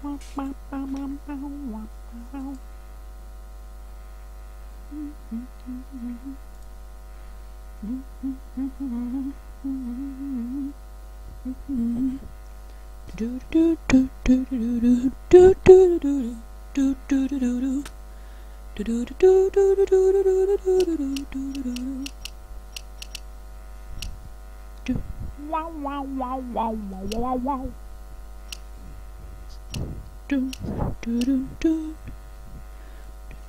Wow wow wow wow wow wow wow. Dun dun dun dun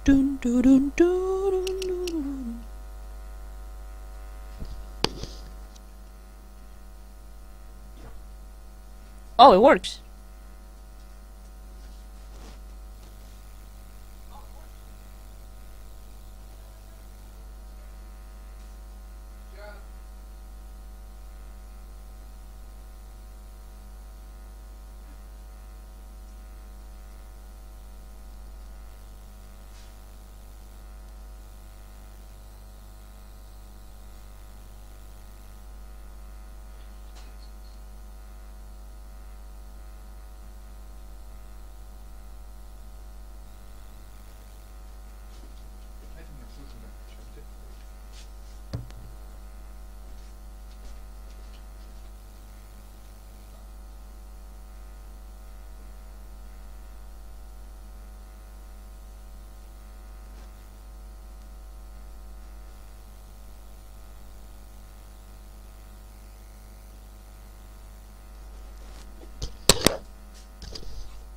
dun dun dun dun. Oh, it works.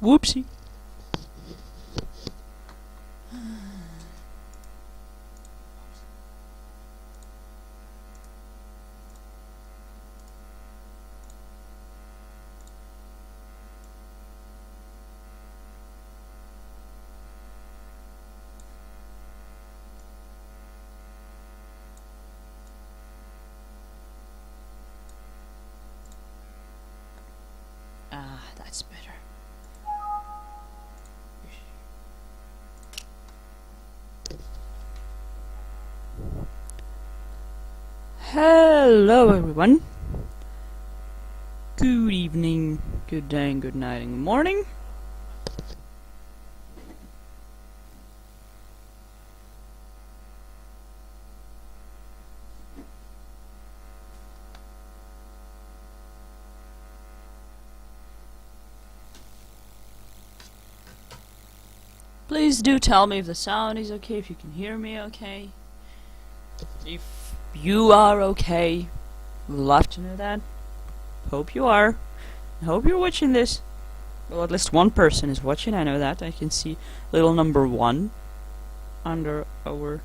Whoopsie. Ah, that's better. Hello, everyone. Good evening, good day, and good night, and good morning. Please do tell me if the sound is okay, if you can hear me okay. If you are okay, would love to know that. Hope you are. I hope you're watching this. Well, at least one person is watching, I know that. I can see little number 1 under our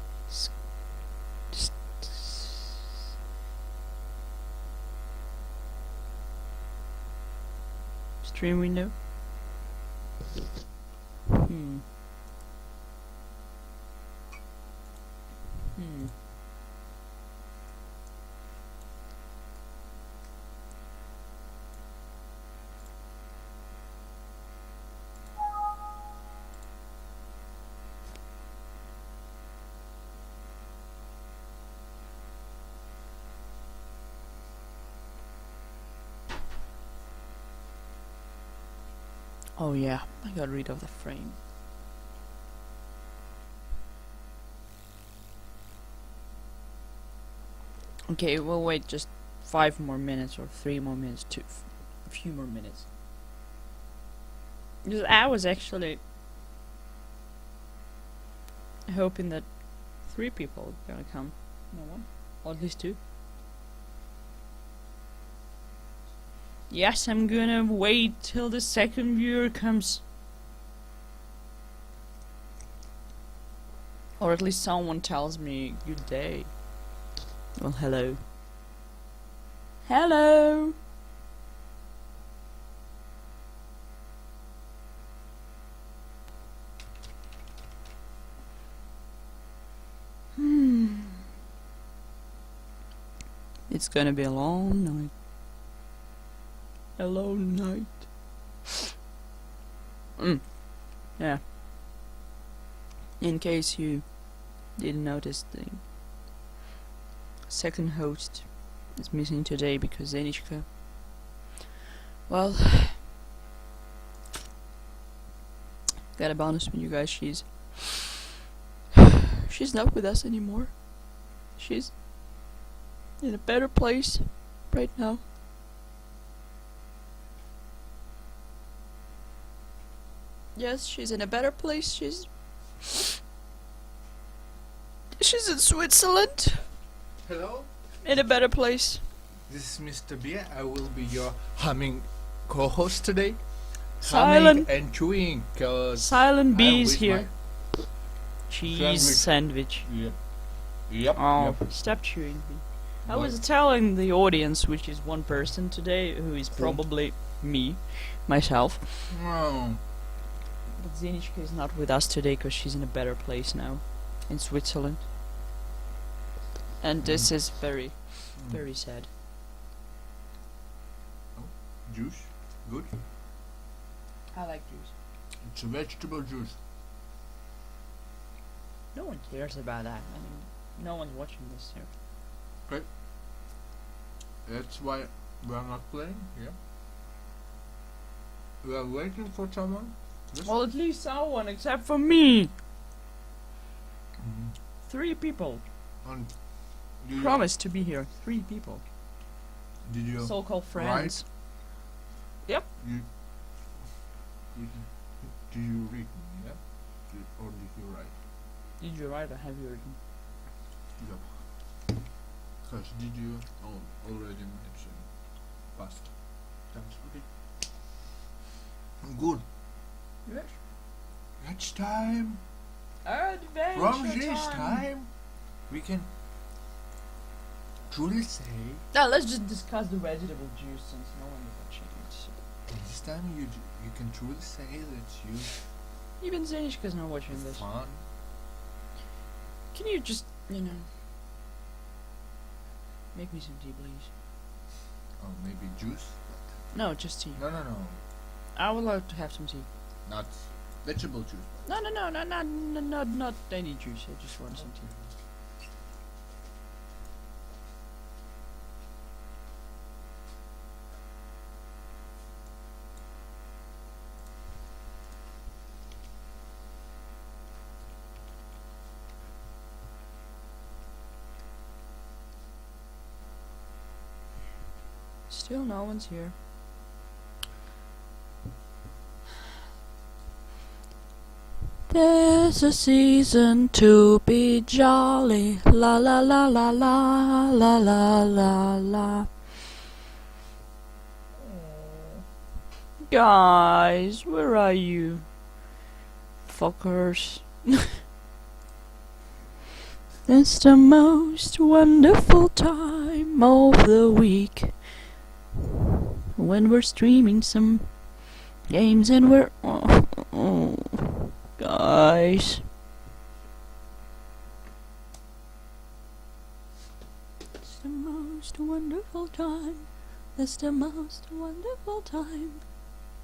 stream window. Hmm. Oh yeah, I got rid of the frame. Okay, we'll wait just 5 more minutes or 3 more minutes, a few more minutes. Because I was actually hoping that 3 people were gonna come. No one? Or at least 2. Yes, I'm gonna wait till the second viewer comes. Or at least someone tells me good day. Well, hello. Hello! It's gonna be a long night. A long night. Yeah. In case you didn't notice, the second host is missing today because Zenichka, well, Gotta be honest with you guys, she's not with us anymore. She's in a better place right now. Yes, she's in a better place. She's in Switzerland. Hello, In a better place. this is Mr. Beer. I will be your humming co-host today. Silent. Humming and chewing, cause Silent I'm Bees with here. Cheese sandwich. Yep. Oh, stop chewing me. I was telling the audience, which is one person today, who is probably me, myself. Oh, But Zenichka is not with us today because she's in a better place now, in Switzerland. And this is very, very sad. juice, good. I like juice. It's a vegetable juice. No one cares about that. I mean, no one's watching this here. That's why we are not playing. Yeah. We are waiting for someone. Yes. Well, at least someone except for me. Mhm. 3 people And do you- promised to be here. 3 people. Did you? So-called friends. You, do you read? Yeah. Or did you write? Did you write or have you written? Yeah. Because did you already mention past tense? Okay. Good. Yes. Next time, Adventure from this time, we can truly say Now let's just discuss the vegetable juice since no one is watching it. So. this time you can truly say that you Even Zenichka's not watching have this. fun. Can you just, make me some tea, please? Or maybe juice. No, just tea. No. I would like to have some tea. Not vegetable juice. No, not any juice. I just want some tea. Still no one's here. There's a season to be jolly, la la la la la la la la la. Guys, where are you? Fuckers. It's the most wonderful time of the week when we're streaming some games and we're guys. It's the most wonderful time. It's the most wonderful time.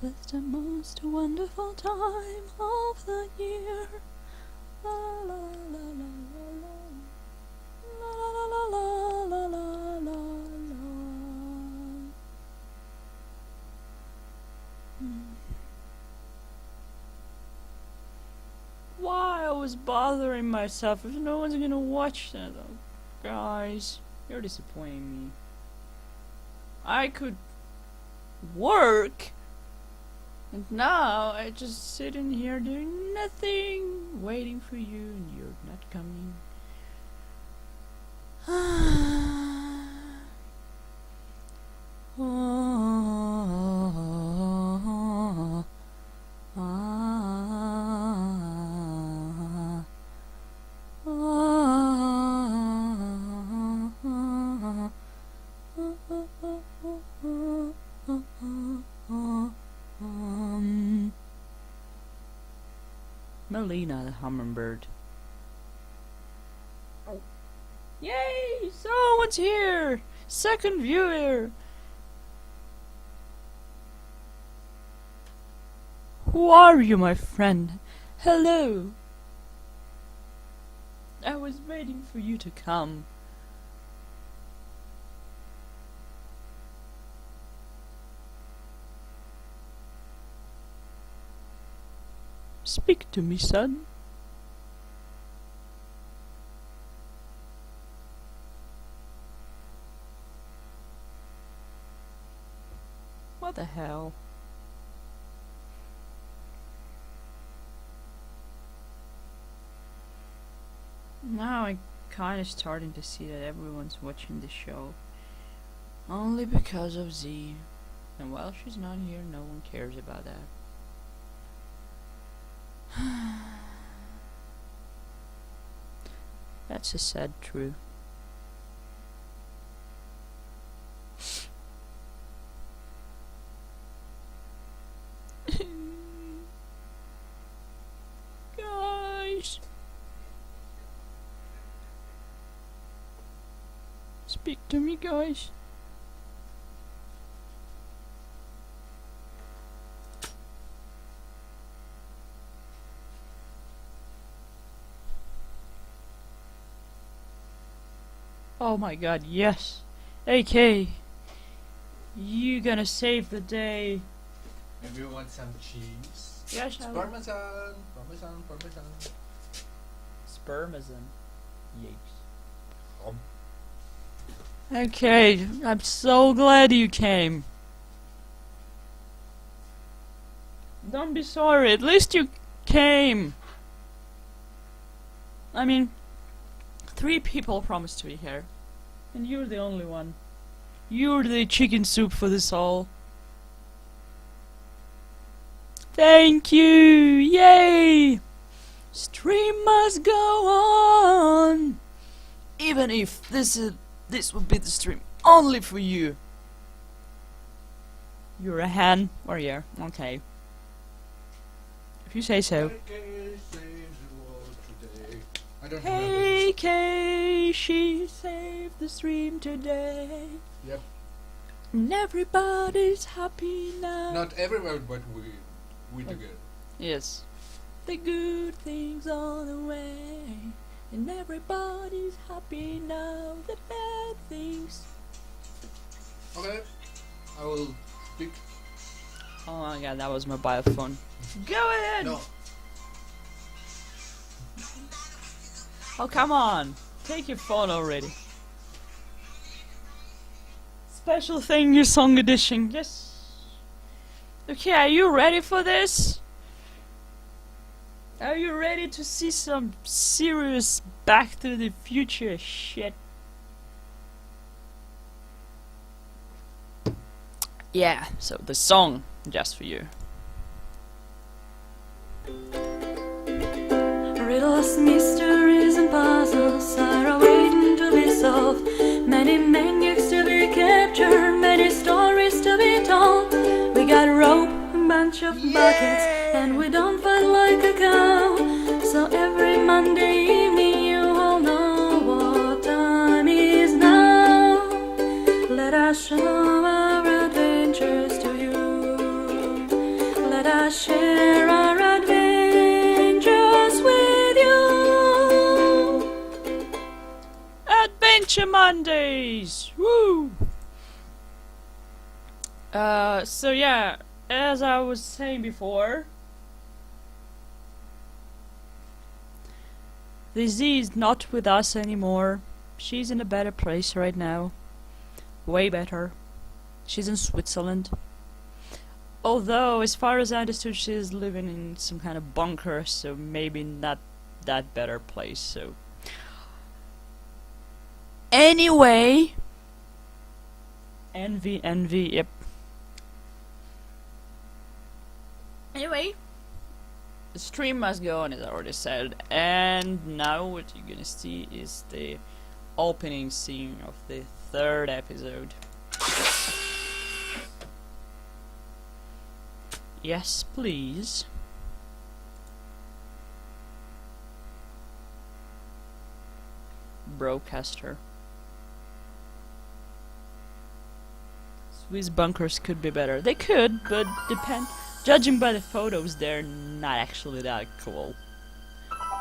It's the most wonderful time of the year. La la la la la la la la la la la la la. Why I was bothering myself if no one's gonna watch that? Oh, guys, you're disappointing me. I could work, and now I just sit in here doing nothing, waiting for you, and you're not coming. Melina the hummingbird. Oh. Yay! Someone's here! Second viewer! Who are you, my friend? Hello! I was waiting for you to come. Speak to me, son. What the hell? Now I'm kinda starting to see that everyone's watching the show. Only because of Z. And while she's not here, no one cares about that. That's a sad truth. Guys! Speak to me, guys. Oh my god, yes. AK, you gonna save the day. Maybe you want some cheese? Yes, It's Parmesan, Parmesan, Parmesan. Spermazine. Yes. Um, Okay, I'm so glad you came. Don't be sorry, at least you came. I mean, 3 people promised to be here, and you're the only one. You're the chicken soup for this all. Thank you! Yay! Stream must go on! Even if this would be the stream only for you. You're a hen? Or yeah, okay. If you say so. AK saves the world today. I don't remember. Hey Kay, she saved the stream today. Yep. And everybody's happy now. Not everywhere, but we together. Yes. The good things on the way. And everybody's happy now. The bad things. Okay. I will pick. Oh my god, that was my phone. Go ahead! No. Oh, come on. Take your phone already. Special thing, your song edition. Yes. Okay, are you ready for this? Are you ready to see some serious Back to the Future shit? Yeah, so the song just for you. Riddles, mysteries, and puzzles are waiting to be solved. Many maniacs to be captured, many stories to be told. We got rope, a bunch of buckets, and we don't fight like a cow. So every Monday evening, you all know what time is now. Let us show our adventures to you. Let us share our adventures with you. Adventure Mondays! Woo! So yeah, as I was saying before, the Z is not with us anymore. She's in a better place right now. Way better. She's in Switzerland. Although, as far as I understood, she's living in some kind of bunker, so maybe not that better place, so... Anyway... Envy, yep. Anyway... The stream must go on, as I already said, and now what you're gonna see is the opening scene of the 3rd episode. Yes, please. Broadcaster. Swiss bunkers could be better. They could, but judging by the photos, they're not actually that cool.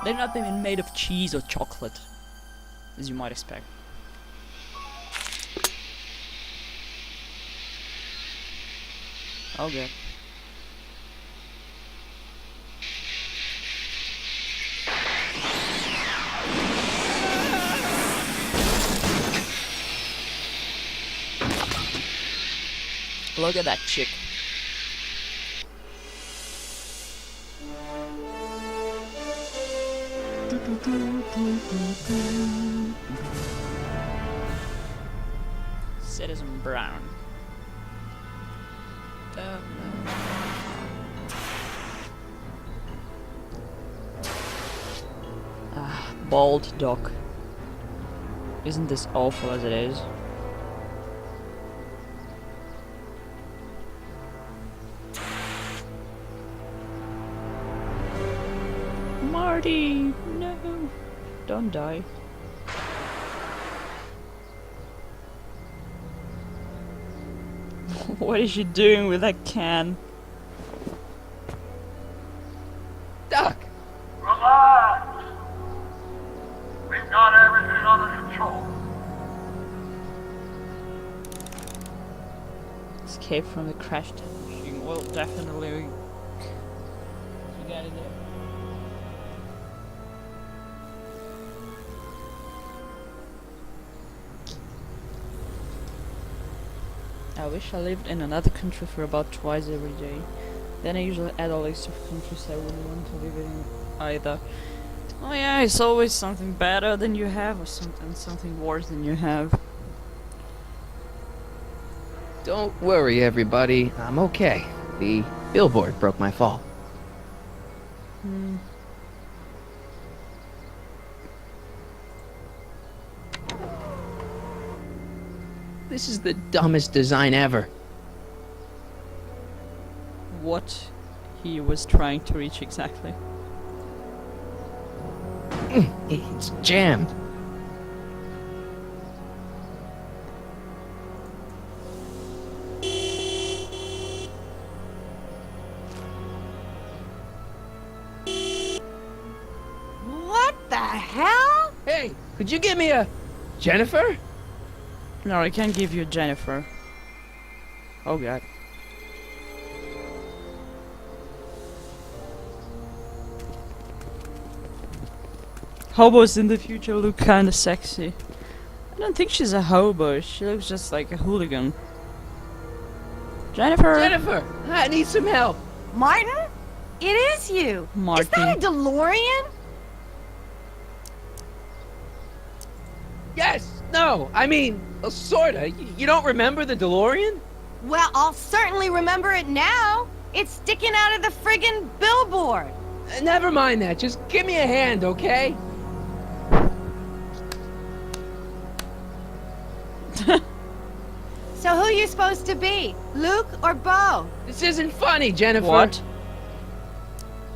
They're not even made of cheese or chocolate, as you might expect. Okay. look at that chick. Citizen Brown. Bald dog. Isn't this awful as it is? Marty! No! Don't die. What is she doing with that can? Doc! Relax! We've got everything under control. Escape from the crash test machine. Well, definitely. You got it there. I wish I lived in another country for about twice every day. Then I usually add a list of countries I wouldn't want to live in either. Oh yeah, it's always something better than you have or something worse than you have. Don't worry, everybody. I'm okay. The billboard broke my fall. This is the dumbest design ever. What he was trying to reach exactly. It's jammed. What the hell? Hey, could you give me a Jennifer? No, I can't give you Jennifer. Oh god. Hobos in the future look kinda sexy. I don't think she's a hobo, she looks just like a hooligan. Jennifer! Jennifer, I need some help. Martin? It is you. Martin. Is that a DeLorean? Yes, no, I mean, sorta. You don't remember the DeLorean? Well, I'll certainly remember it now. It's sticking out of the friggin' billboard. Never mind that. Just give me a hand, okay? So who you supposed to be? Luke or Bo? This isn't funny, Jennifer. What?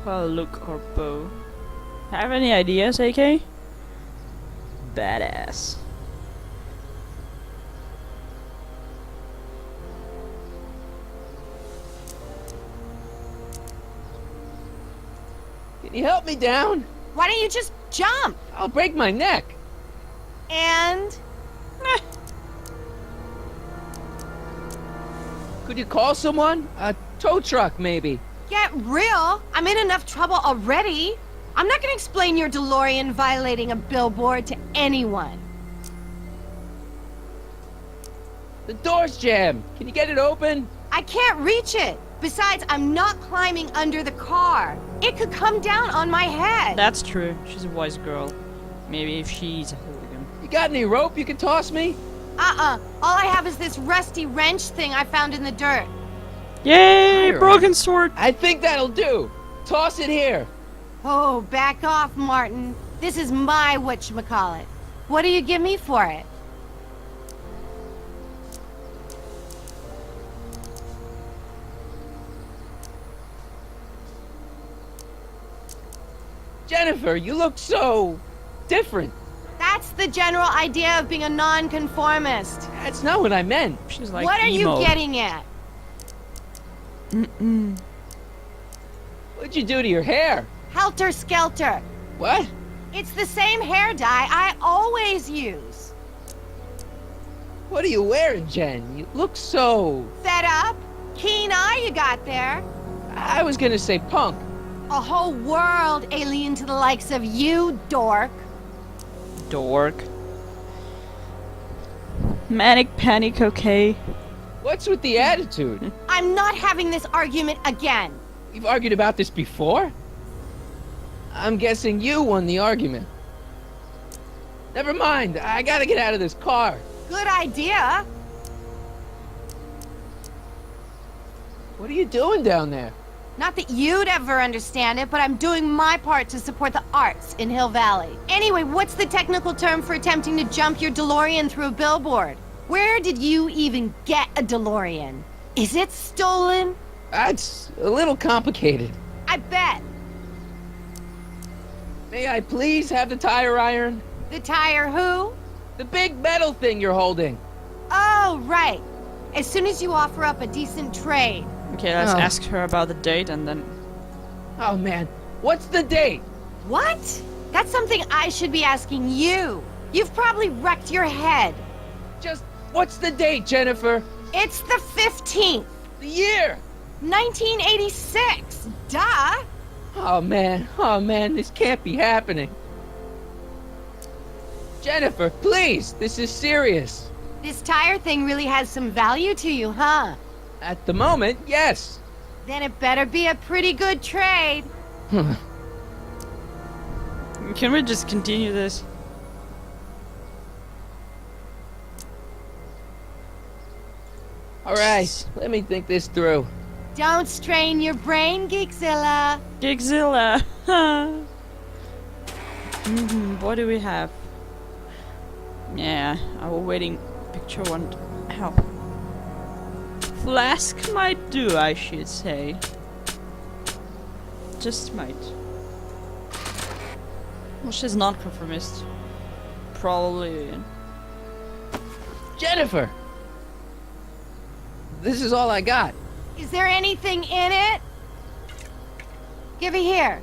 Well, Luke or Bo. Have any ideas, AK? Badass. Can you help me down? Why don't you just jump? I'll break my neck. And Could you call someone? A tow truck, maybe. get real. I'm in enough trouble already. I'm not gonna explain your DeLorean violating a billboard to anyone. The door's jammed. Can you get it open? I can't reach it. Besides, I'm not climbing under the car. It could come down on my head. That's true. She's a wise girl. Maybe if she's a hooligan. You got any rope you can toss me? All I have is this rusty wrench thing I found in the dirt. Yay! Iron. Broken sword! I think that'll do. Toss it here. Oh, back off, Martin. This is my whatchamacallit. What do you give me for it? Jennifer, you look so different. That's the general idea of being a nonconformist. That's not what I meant. She's like What are emo. you getting at? What'd you do to your hair? Helter Skelter. What? It's the same hair dye I always use. What are you wearing, Jen? You look so... Fed up? Keen eye you got there. I was gonna say punk. A whole world alien to the likes of you, dork. Dork. Manic panic, okay. What's with the attitude? I'm not having this argument again. We've argued about this before? I'm guessing you won the argument. Never mind, I gotta get out of this car. Good idea. What are you doing down there? Not that you'd ever understand it, but I'm doing my part to support the arts in Hill Valley. Anyway, what's the technical term for attempting to jump your DeLorean through a billboard? Where did you even get a DeLorean? Is it stolen? That's a little complicated. I bet. May I please have the tire iron? The tire who? The big metal thing you're holding. Oh, right. As soon as you offer up a decent trade. Okay, let's Oh. ask her about the date and then... Oh man, what's the date? What? That's something I should be asking you. You've probably wrecked your head. Just, what's the date, Jennifer? It's the 15th, The year? 1986. Duh. Oh man, this can't be happening. Jennifer, please, this is serious. This tire thing really has some value to you, huh? At the moment, yes. Then it better be a pretty good trade. Can we just continue this? Alright, let me think this through. Don't strain your brain, Geekzilla. Gigzilla! What do we have? Yeah, our wedding picture won't help. Flask might do, I should say. Just might. Well, she's non-conformist. Probably. Jennifer! This is all I got. Is there anything in it? Give it here.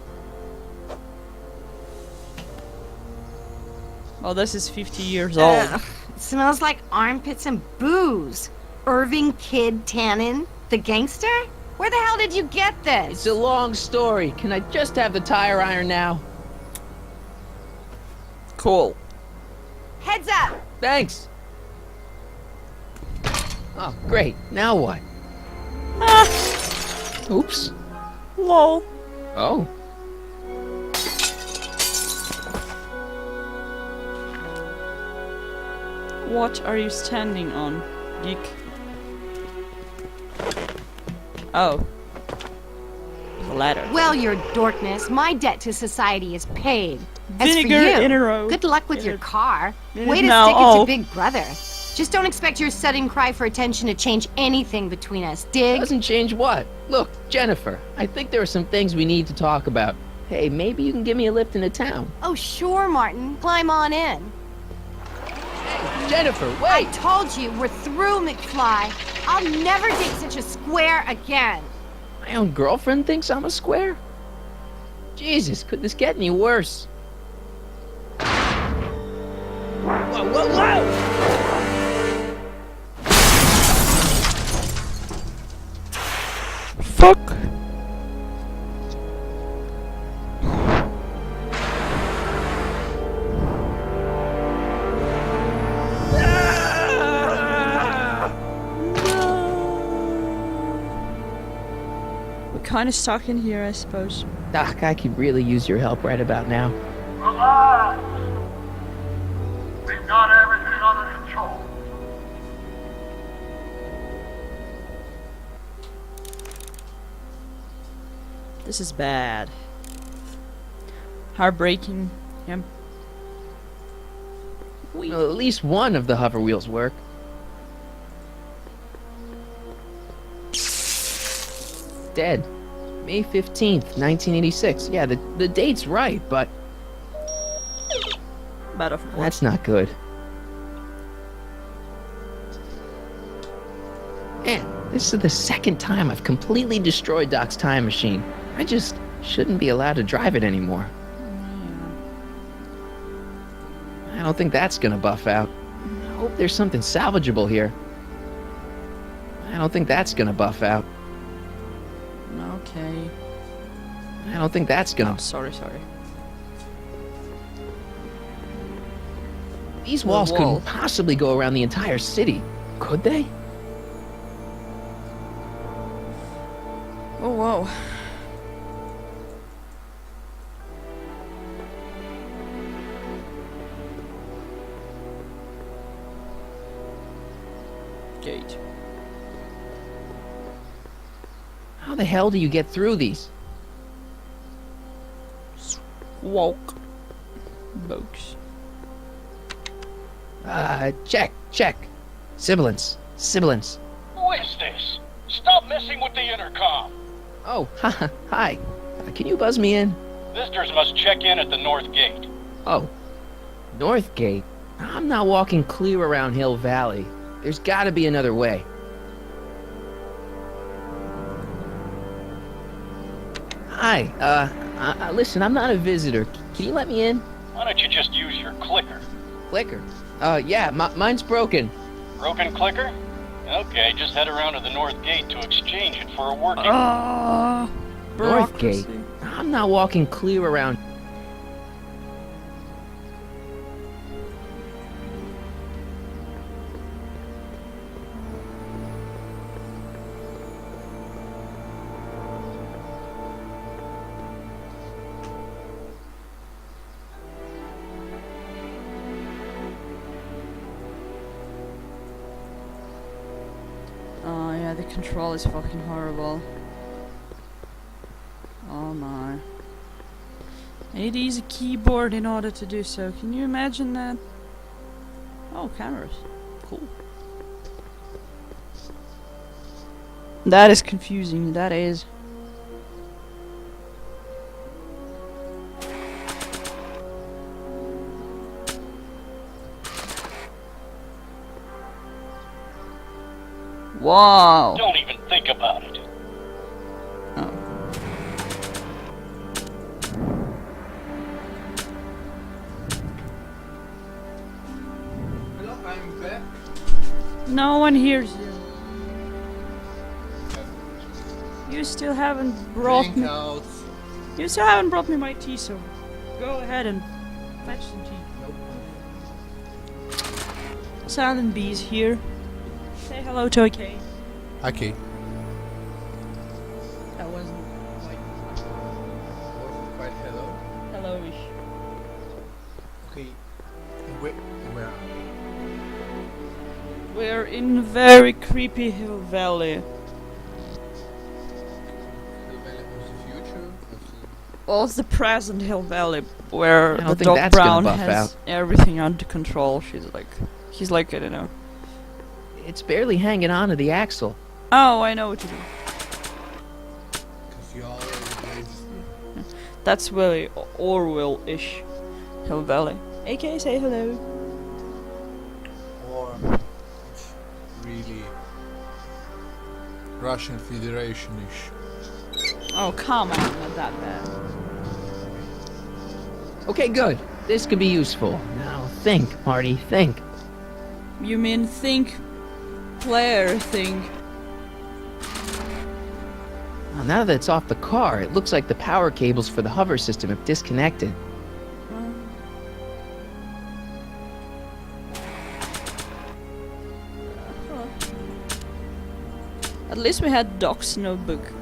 Well, this is 50 years old. Ugh, it smells like armpits and booze. Irving Kid Tannen, the gangster? Where the hell did you get this? It's a long story. Can I just have the tire iron now? Cool. Heads up! Thanks. Oh, great. Now what? Oops. Lol. Oh. What are you standing on, geek? Oh. The ladder. Well, your dorkness, my debt to society is paid. As Vinegar for you, in a row. good luck with In your a- car. in Way it to now, stick it oh. to Big Brother. Just don't expect your sudden cry for attention to change anything between us, dig? Doesn't change what? Look, Jennifer, I think there are some things we need to talk about. Hey, maybe you can give me a lift into town. Oh, sure, Martin. Climb on in. Jennifer, I wait! told you, we're through, McFly. I'll never date such a square again. My own girlfriend thinks I'm a square? Jesus, could this get any worse? Whoa, whoa, whoa! Fuck. We're kind of stuck in here, I suppose. Doc, I could really use your help right about now. Relax. We've got everything under control. This is bad. Heartbreaking. Yep. Well, at least one of the hover wheels work. Dead. May 15th, 1986. Yeah, the date's right, but But of course. that's not good. Man, this is the second time I've completely destroyed Doc's time machine. I just shouldn't be allowed to drive it anymore. I don't think that's gonna buff out. I hope there's something salvageable here. I don't think that's gonna buff out. Okay. I don't think that's gonna... Oh, sorry. These The walls wall. couldn't possibly go around the entire city, could they? Whoa. Gate. How the hell do you get through these? Walk. Box. Check. Sibilance. Who is this? Stop messing with the intercom. Oh, hi. Can you buzz me in? Visitors must check in at the north gate. Oh, North Gate? I'm not walking clear around Hill Valley. There's gotta be another way. Hi, listen, I'm not a visitor. Can you let me in? Why don't you just use your clicker? Clicker? Yeah, mine's broken. Broken clicker? Okay, just head around to the north gate to exchange it for a working. North Gate? Bureaucracy. I'm not walking clear around... Oh yeah, the control is fucking horrible. Oh my. I need to use a keyboard in order to do so. Can you imagine that? Oh, cameras. Cool. That is confusing, that is. Wow. Don't even think about it. Oh. Hello, I'm back. No one hears you. You still haven't brought Drink me. out. You still haven't brought me my tea, so go ahead and fetch some tea. Nope. Silent Bee's here. Say hello to OK. Okay. That wasn't like Wasn't quite hello. hello-ish. Okay. Where are we? We're in very creepy Hill Valley. Hill Valley was the future. Well, it's the present Hill Valley where I don't the think dog that's gonna Brown buff has out. everything under control. He's like, I don't know. It's barely hanging on to the axle. Oh, I know what to do. Because you already played this game. That's very Orwell-ish Hill Valley. AK, say hello. Or it's really Russian Federation-ish. Oh, come on, not that bad. Okay, good. This could be useful. Now think, Marty, think. You mean think, player think? Well, now that it's off the car, it looks like the power cables for the hover system have disconnected. At least we had Doc's notebook.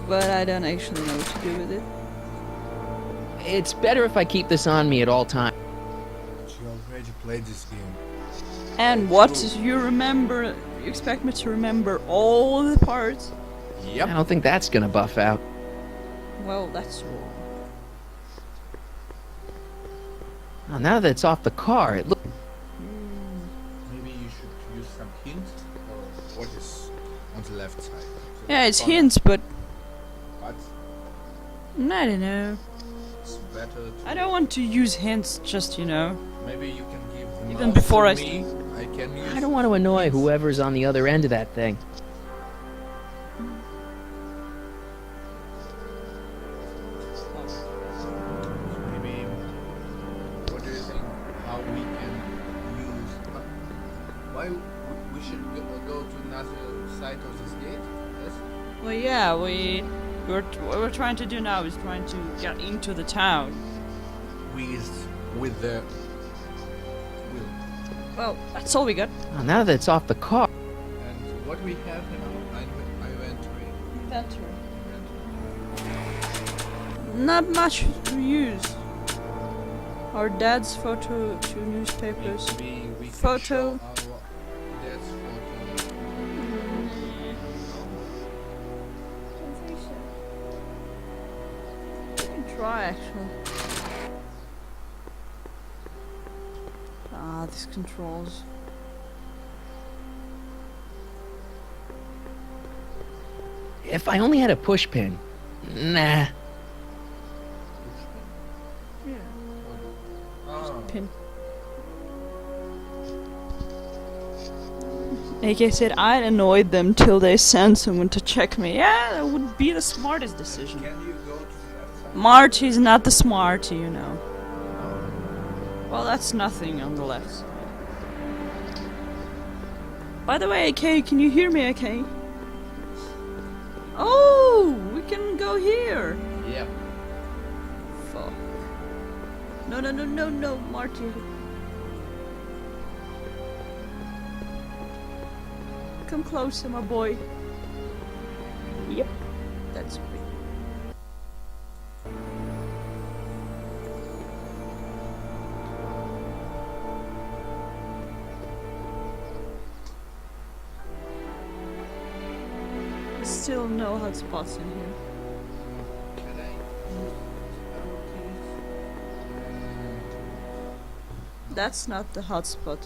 But I don't actually know what to do with it. It's better if I keep this on me at all times. But you already played this game. And what? You remember? You expect me to remember all the parts? I don't think that's gonna buff out. Well, that's wrong. Well, now that it's off the car, it looks... Maybe you should use some hints. Or what is on the left side? Yeah, it's Corner. hints, but But I don't know. it's better to... I don't want to use hints, just, you know. Maybe you can give the Even mouse before to I me. I can use... I don't want to annoy whoever's on the other end of that thing. Maybe... What do you think? How we can use... Why we should go to another side of this gate? Yes? Well, yeah, what we're trying to do now is trying to get into the town. With the... Will. Well, that's all we got. Well, now that it's off the car... And what we have in our inventory. Inventory. Not much to use. Our dad's photo, 2 newspapers. We can Photo. show our dad's photo. You can try actually. Ah, these controls. If I only had a push pin. Nah. Oh, Pin. Like I said, I'd annoyed them till they sent someone to check me. Yeah, that would be the smartest decision. can you go to the left side? Marty's not the smarty, you know. Well, that's nothing on the left side. By the way, AK, can you hear me, AK? Oh, we can go here. Yeah. Fuck. No, Marty. Come closer, my boy. Yep, that's me. Still no hotspots in here. Can I use arrow keys? That's not the hotspot.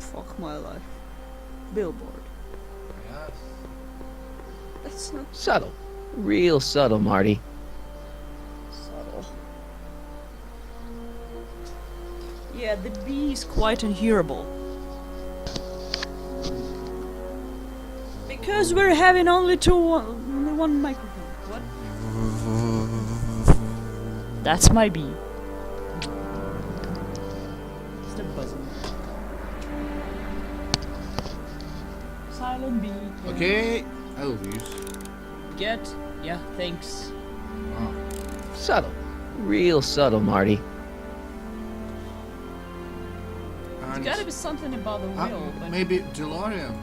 Fuck my life. Billboard. Yes. That's not Subtle. Real subtle, Marty. subtle. Yeah, the B is quite unhearable. Because we're having only one microphone. What? That's my B. Just a buzzing. Silent B. Okay, I will use. Get. Yeah, thanks. Oh. Subtle. Real subtle, Marty. There's And gotta be something about the wheel, but maybe DeLorean.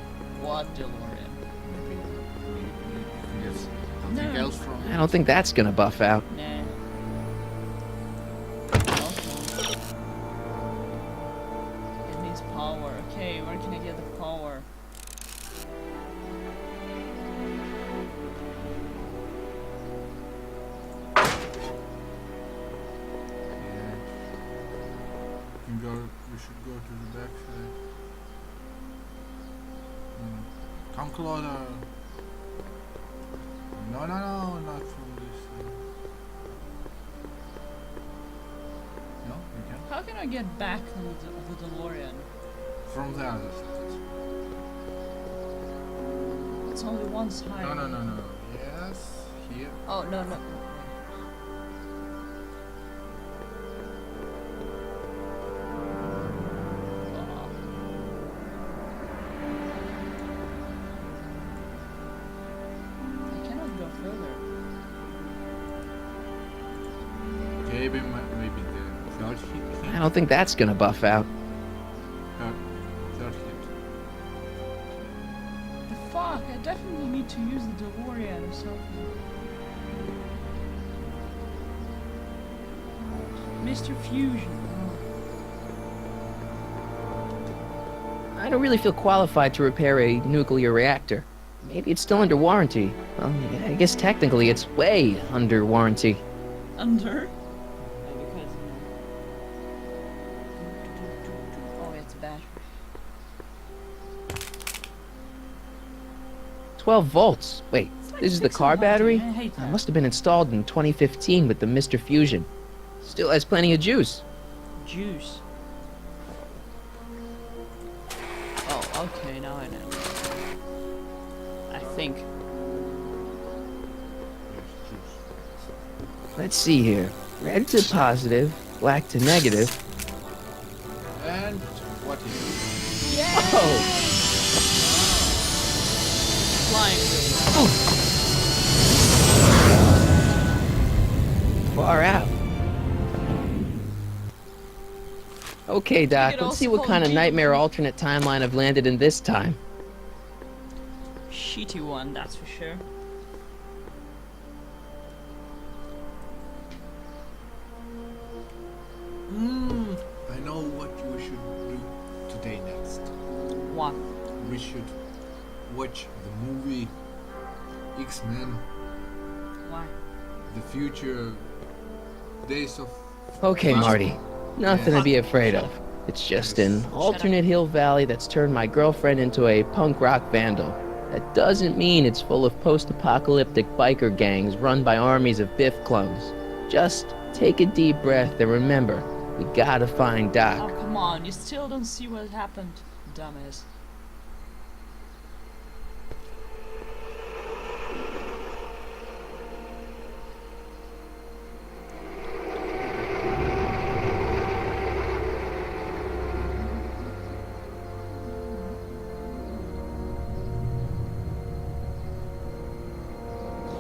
what DeLorean? Maybe yes. Something No. else from. I don't think that's gonna buff out. Nah. It needs power. Okay, where can I get the power? Can go. We should go to the back side. Come closer. No, not from this side. No, we can. How can I get back on the DeLorean? From the other side. It's only one side. No. Yes, here. Oh, no. I cannot go further. Maybe the third hit. I don't think that's gonna buff out. Third hit. The fuck? I definitely need to use the DeLorean or something. Mr. Fusion. I don't really feel qualified to repair a nuclear reactor. Maybe it's still under warranty. Well, I guess technically it's way under warranty. Under? Because, oh, it's battery. 12 volts. Wait, It's like this is the fixing car lighting. battery? I hate It that. must have been installed in 2015 with the Mr. Fusion. Still has plenty of juice. Juice. Oh, okay, now I know. I think. Let's see here. Red to positive, black to negative. And what is it? Oh! Flying. Far out. Okay, Doc, could let's see also what call kind of Gene. nightmare alternate timeline I've landed in this time. Shitty one, that's for sure. we should watch the movie X-Men, Why? the future days of... Okay, Wow. Marty. Nothing to be afraid of. It's just an alternate Hill Valley that's turned my girlfriend into a punk rock vandal. That doesn't mean it's full of post-apocalyptic biker gangs run by armies of Biff clones. Just take a deep breath and remember, we gotta find Oh, Doc. come on. You still don't see what happened, dumbass.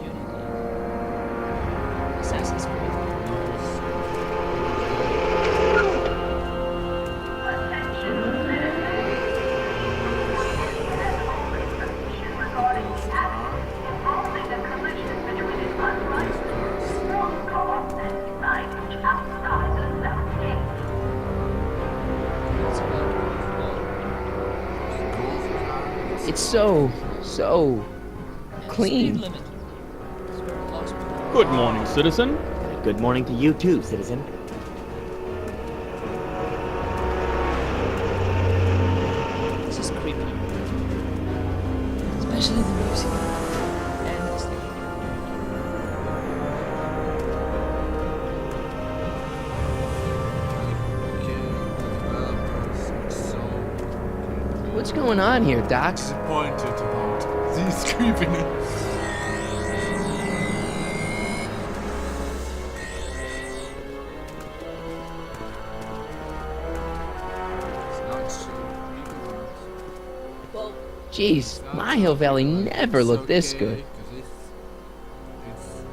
Unity. Assassin's Creed. It's so Speed clean. limit. It's very close. Good morning, citizen. Good morning to you too, citizen. This is creepy. Especially the music. And this thing. What's going on here, Doc? Disappointed about this creepiness. It's not so creepy. Well, Jeez, my Hill Valley never looked this Okay, good. 'cause it's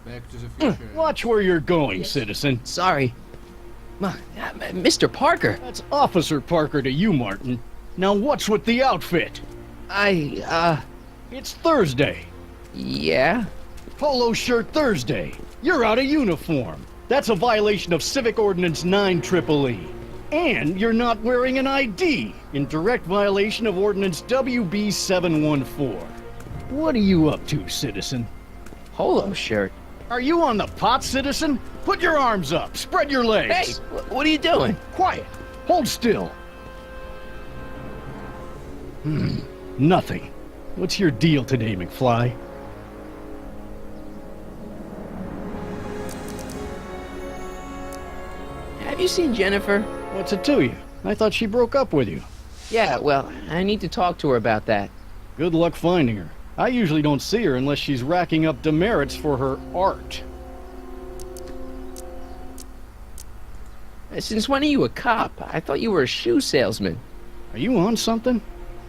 Back to the Future. Watch where you're going, citizen. Sorry. Mr. Parker, That's Officer Parker to you, Martin. Now what's with the outfit? It's Thursday. Yeah? Polo shirt Thursday. You're out of uniform. That's a violation of Civic Ordinance 9EEE. And you're not wearing an ID, in direct violation of Ordinance WB 714. What are you up to, citizen? Polo shirt. Are you on the pot, citizen? Put your arms up. Spread your Hey, legs. what are you doing? Quiet. Hold still. Nothing. What's your deal today, McFly? Have you seen Jennifer? What's it to you? I thought she broke up with you. Yeah, well, I need to talk to her about that. Good luck finding her. I usually don't see her unless she's racking up demerits for her art. Since when are you a cop? I thought you were a shoe salesman. Are you on something?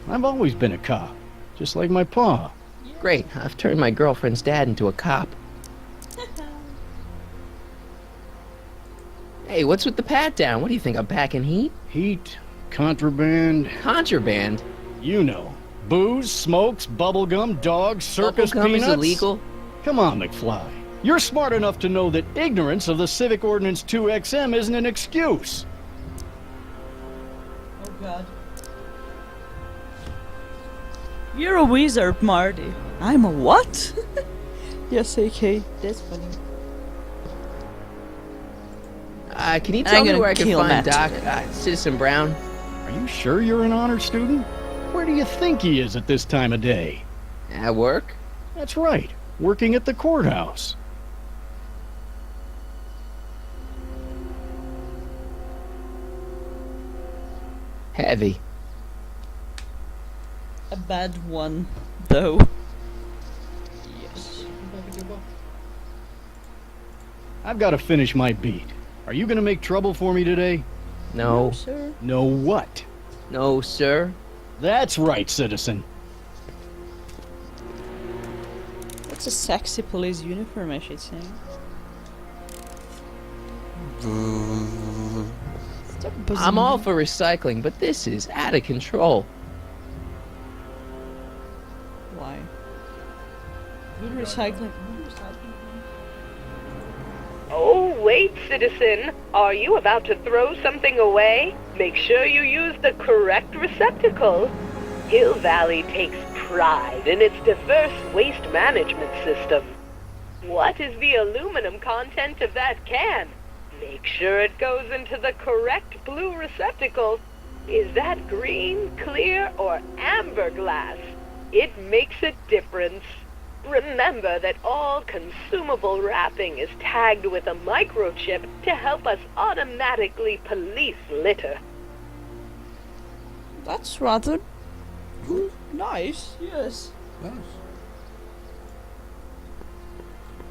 I've always been a cop, just like my pa. Great, I've turned my girlfriend's dad into a cop. Hey, what's with the pat down? What do you think, I'm packing heat? Heat, contraband, Contraband? you know. Booze, smokes, bubblegum, dogs, circus Bubblegum peanuts. is illegal? Come on, McFly. You're smart enough to know that ignorance of the Civic Ordinance 2XM isn't an excuse. oh god. You're a wizard, Marty. I'm a what? Yes, AK. That's funny. Can you I'm tell me gonna where I can kill find Matt. Doc? Citizen Brown? Are you sure you're an honor student? Where do you think he is at this time of day? At work? That's right, working at the courthouse. Heavy. A bad one, though. Yes. I've got to finish my beat. Are you gonna make trouble for me today? No. Sir. No what? No, sir. That's right, citizen. What's a sexy police uniform, I should say? Stop buzzing I'm all me. for recycling, but this is out of control. Why? Good recycling. Oh, Wait, citizen. Are you about to throw something away? Make sure you use the correct receptacle. Hill Valley takes pride in its diverse waste management system. What is the aluminum content of that can? Make sure it goes into the correct blue receptacle. Is that green, clear, or amber glass? It makes a difference. Remember that all consumable wrapping is tagged with a microchip to help us automatically police litter. That's rather nice, yes. Yes.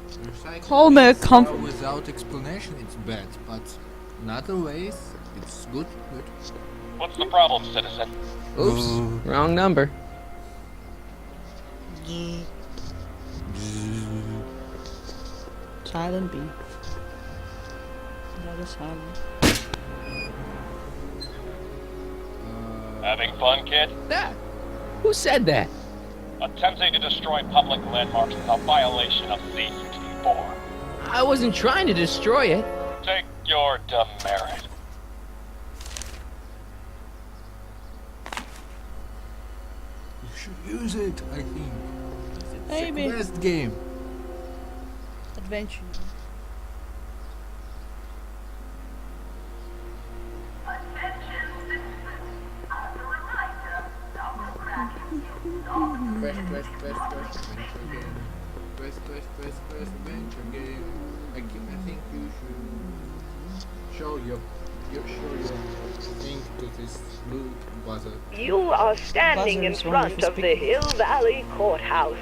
Recycling Call me a waste comfort. without explanation, it's bad, but in other ways, it's good. What's the problem, citizen? Oops, wrong number. Silent B. That is silent. Having fun, kid? That? Who said that? Attempting to destroy public landmarks is a violation of C-64. I wasn't trying to destroy it. Take your demerit. You should use it, I think. It's Maybe. the best game. Adventure. Quest, adventure game. I think you should show your thing to this blue buzzer. You are standing in Buzzers only front for of the speaking. Hill Valley Courthouse.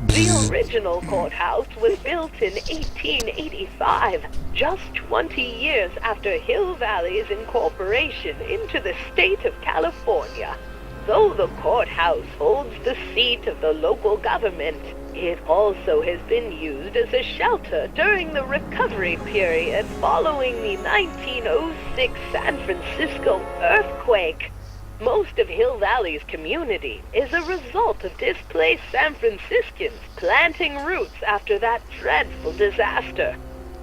The original courthouse was built in 1885, just 20 years after Hill Valley's incorporation into the state of California. Though the courthouse holds the seat of the local government, it also has been used as a shelter during the recovery period following the 1906 San Francisco earthquake. Most of Hill Valley's community is a result of displaced San Franciscans planting roots after that dreadful disaster.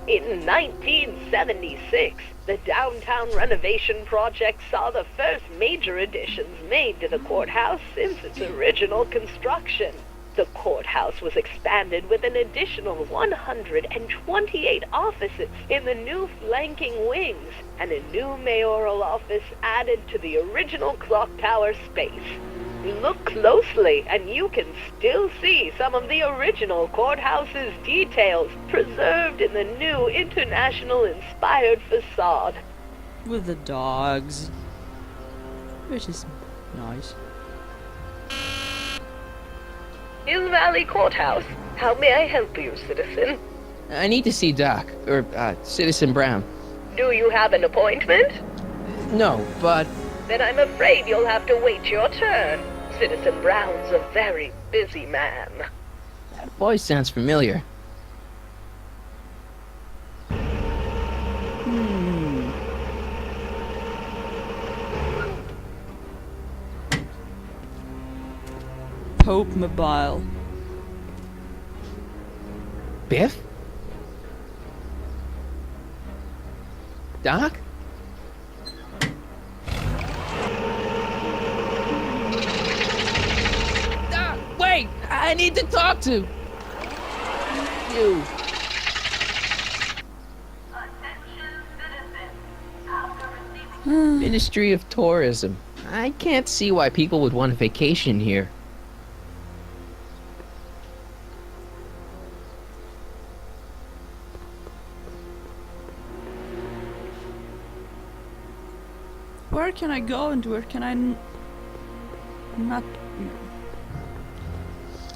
In 1976, the downtown renovation project saw the first major additions made to the courthouse since its original construction. The courthouse was expanded with an additional 128 offices in the new flanking wings, and a new mayoral office added to the original clock tower space. Look closely, and you can still see some of the original courthouse's details preserved in the new international-inspired facade. With the dogs. Which is nice. Hill Valley Courthouse. How may I help you, citizen? I need to see Doc, or Citizen Brown. Do you have an appointment? No, but Then I'm afraid you'll have to wait your turn. Citizen Brown's a very busy man. that voice sounds familiar. Pope Mobile. Biff? Doc? Doc, wait! I need to talk to you. Ministry of Tourism. I can't see why people would want a vacation here. Where can I go and where can I not?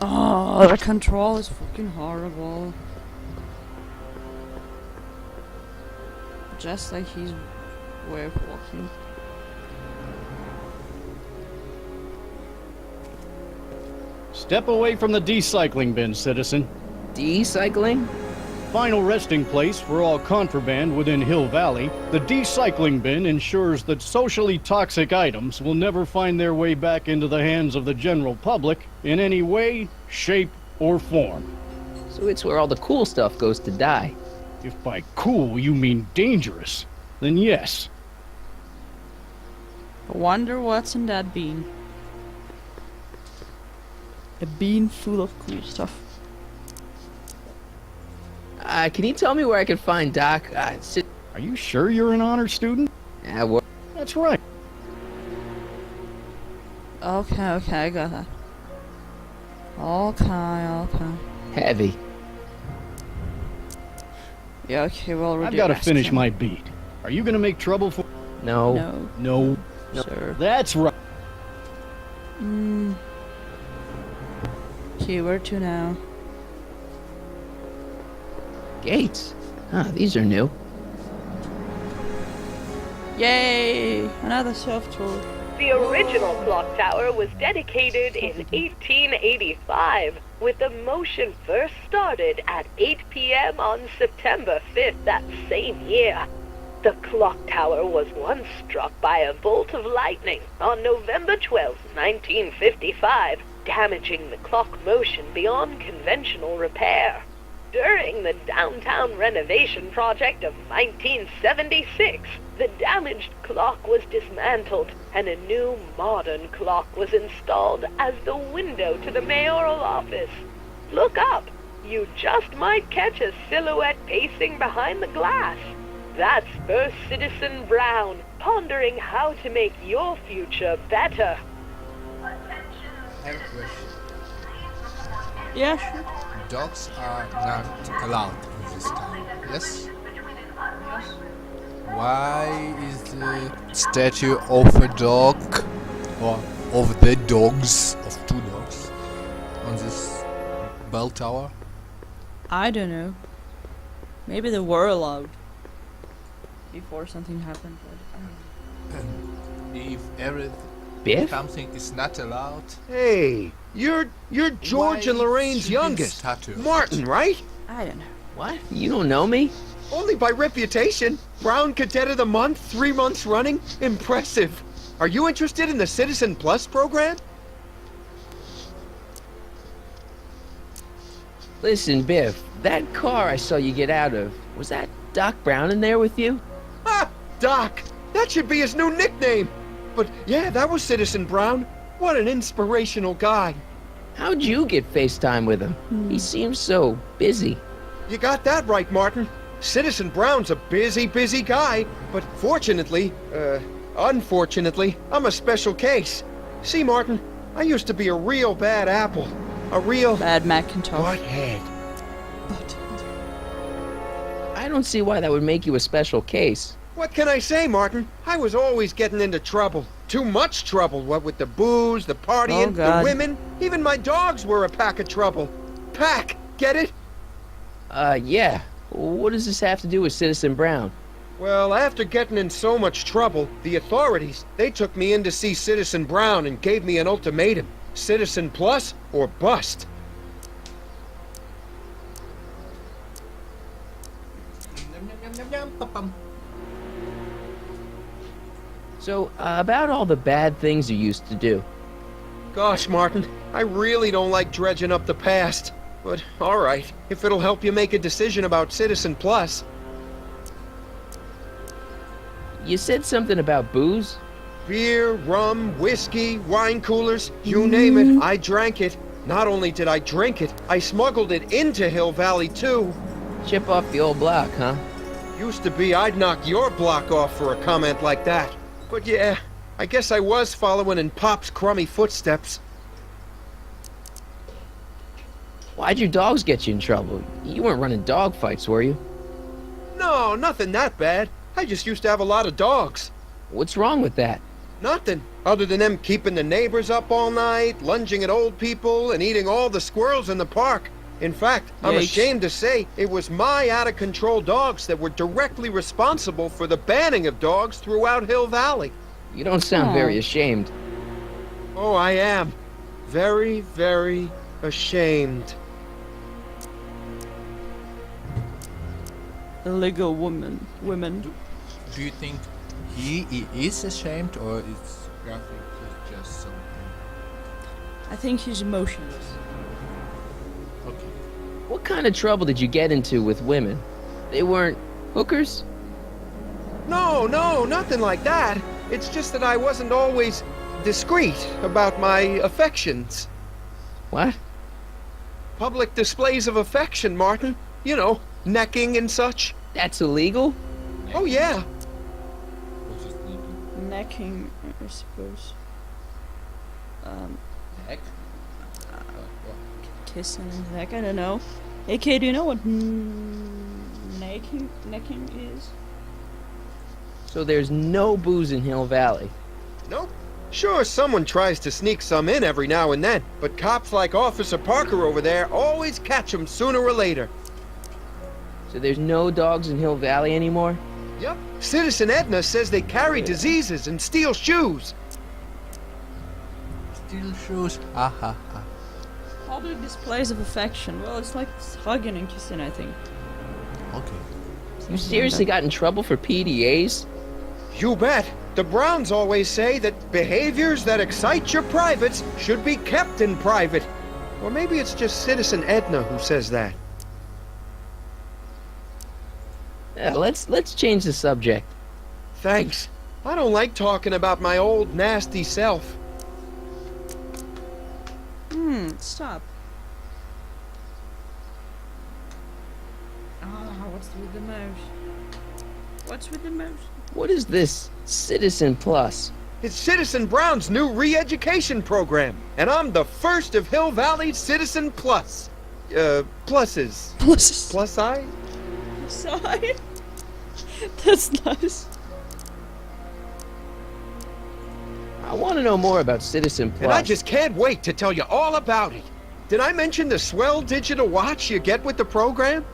Oh, the control is fucking horrible. Just like his way of walking. Step away from the decycling bin, citizen. Decycling? Final resting place for all contraband within Hill Valley, the decycling bin ensures that socially toxic items will never find their way back into the hands of the general public in any way, shape, or form. So it's where all the cool stuff goes to die. If by cool you mean dangerous, then yes. I wonder what's in that bean. A bean full of cool stuff. Can you tell me where I can find Doc? Are you sure you're an honor student? Yeah, well, That's right. Okay, I got that. Okay. heavy. Yeah, okay, well, I've got to finish my beat. Are you gonna make trouble for? No. No, No. sir. That's right. Okay, where to now? Gates. These are new. Yay! Another self-tool. The original clock tower was dedicated in 1885, with the motion first started at 8 p.m. on September 5th that same year. The clock tower was once struck by a bolt of lightning on November 12, 1955, damaging the clock motion beyond conventional repair. During the downtown renovation project of 1976, the damaged clock was dismantled and a new modern clock was installed as the window to the mayoral office. Look up. You just might catch a silhouette pacing behind the glass. That's First Citizen Brown, pondering how to make your future better. I have a question. Yeah, sure. Dogs are not allowed in this town. Yes? Why is the statue of a dog, or of the dogs, of two dogs, on this bell tower? I don't know. Maybe they were allowed before something happened. But I don't know. If everything, Biff? something is not allowed, Hey, you're George and why Lorraine's should youngest. this tattoo? Martin, right? I don't know. What? You don't know me? Only by reputation. Brown Cadet of the Month, 3 months running. Impressive. Are you interested in the Citizen Plus program? Listen, Biff, that car I saw you get out of, was that Doc Brown in there with you? Ah, Doc. That should be his new nickname. But yeah, that was Citizen Brown. What an inspirational guy. How'd you get FaceTime with him? He seems so busy. You got that right, Martin. Citizen Brown's a busy guy, but unfortunately, I'm a special case. See, Martin, I used to be a real bad apple. A real Bad Macintosh. butthead. But I don't see why that would make you a special case. What can I say, Martin? I was always getting into trouble. Too much trouble, what with the booze, the partying, Oh, God. the women. Even my dogs were a pack of trouble. Pack, get it? Yeah. What does this have to do with Citizen Brown? Well, after getting in so much trouble, the authorities, they took me in to see Citizen Brown and gave me an ultimatum. Citizen Plus or bust. So, about all the bad things you used to do. Gosh, Martin, I really don't like dredging up the past. But, alright, if it'll help you make a decision about Citizen Plus. You said something about booze? Beer, rum, whiskey, wine coolers, you name it, I drank it. Not only did I drink it, I smuggled it into Hill Valley, too. Chip off the old block, huh? Used to be I'd knock your block off for a comment like that. But yeah, I guess I was following in Pop's crummy footsteps. Why'd your dogs get you in trouble? You weren't running dog fights, were you? No, nothing that bad. I just used to have a lot of dogs. What's wrong with that? Nothing, other than them keeping the neighbors up all night, lunging at old people, and eating all the squirrels in the park. In fact, I'm Yikes. ashamed to say it was my out-of-control dogs that were directly responsible for the banning of dogs throughout Hill Valley. You don't sound Aw. very ashamed. Oh, I am. Very, very ashamed. illegal women. Do you think he is ashamed, or is graphic is just so? I think he's emotionless. Okay. What kind of trouble did you get into with women? They weren't hookers? No, nothing like that. It's just that I wasn't always discreet about my affections. What? Public displays of affection, Martin. You know, necking and such. That's illegal? Oh, yeah. What's his name? Necking, I suppose. Heck? Kissing and neck, I don't know. AK, do you know what necking is? So there's no booze in Hill Valley. Nope. Sure, someone tries to sneak some in every now and then, but cops like Officer Parker over there always catch 'em sooner or later. So there's no dogs in Hill Valley anymore? Yep. Citizen Edna says they carry diseases and steal shoes. Steel shoes. Ha ha ha. Public displays of affection. Well, it's like hugging and kissing, I think. Okay. You seriously got in trouble for PDAs? You bet. The Browns always say that behaviors that excite your privates should be kept in private. Or maybe it's just Citizen Edna who says that. Yeah, let's change the subject. Thanks. I don't like talking about my old nasty self. Stop. What's with the mouse? What's with the mouse? What is this Citizen Plus? It's Citizen Brown's new re-education program, and I'm the first of Hill Valley's Citizen Plus. Pluses. Plus. Plus size? Sorry. That's nice. I want to know more about Citizen Plus. And I just can't wait to tell you all about it. Did I mention the swell digital watch you get with the program?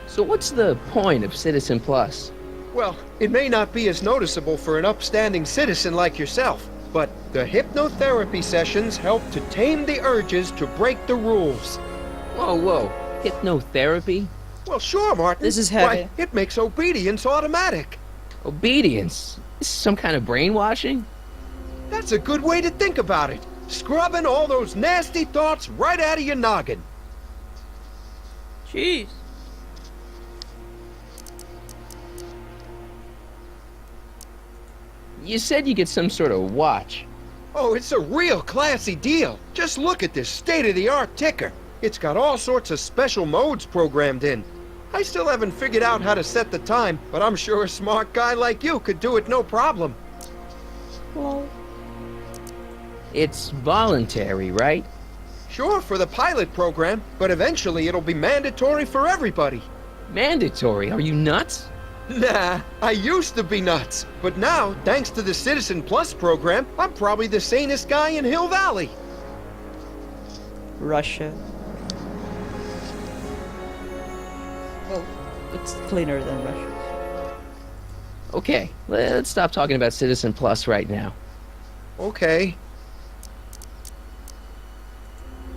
So what's the point of Citizen Plus? Well, it may not be as noticeable for an upstanding citizen like yourself, but the hypnotherapy sessions help to tame the urges to break the rules. Whoa. Hypnotherapy? Well, sure, Martin. This is heavy. Why, it makes obedience automatic. Obedience? This is some kind of brainwashing? That's a good way to think about it. Scrubbing all those nasty thoughts right out of your noggin. Jeez. You said you get some sort of watch. Oh, it's a real classy deal. Just look at this state-of-the-art ticker. It's got all sorts of special modes programmed in. I still haven't figured out how to set the time, but I'm sure a smart guy like you could do it no problem. Well, It's voluntary, right? Sure, for the pilot program, but eventually it'll be mandatory for everybody. Mandatory? Are you nuts? Nah, I used to be nuts, but now, thanks to the Citizen Plus program, I'm probably the sanest guy in Hill Valley. Russia. Well, it's cleaner than Russia. Okay, let's stop talking about Citizen Plus right now. Okay.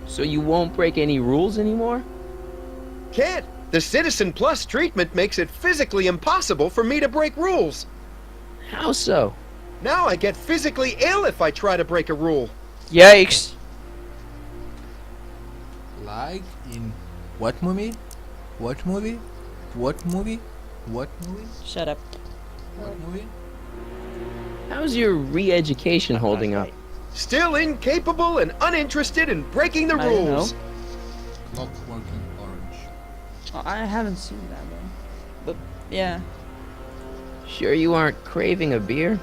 So you won't break any rules anymore? Can't. The Citizen Plus treatment makes it physically impossible for me to break rules. How so? Now I get physically ill if I try to break a rule. Yikes. Like in what movie? What movie? What movie? What movie? Shut up. What movie? How's your re-education holding up? Still incapable and uninterested in breaking the I don't rules. know. Clockwork Orange. Oh, I haven't seen that one. But, yeah. Sure you aren't craving a beer?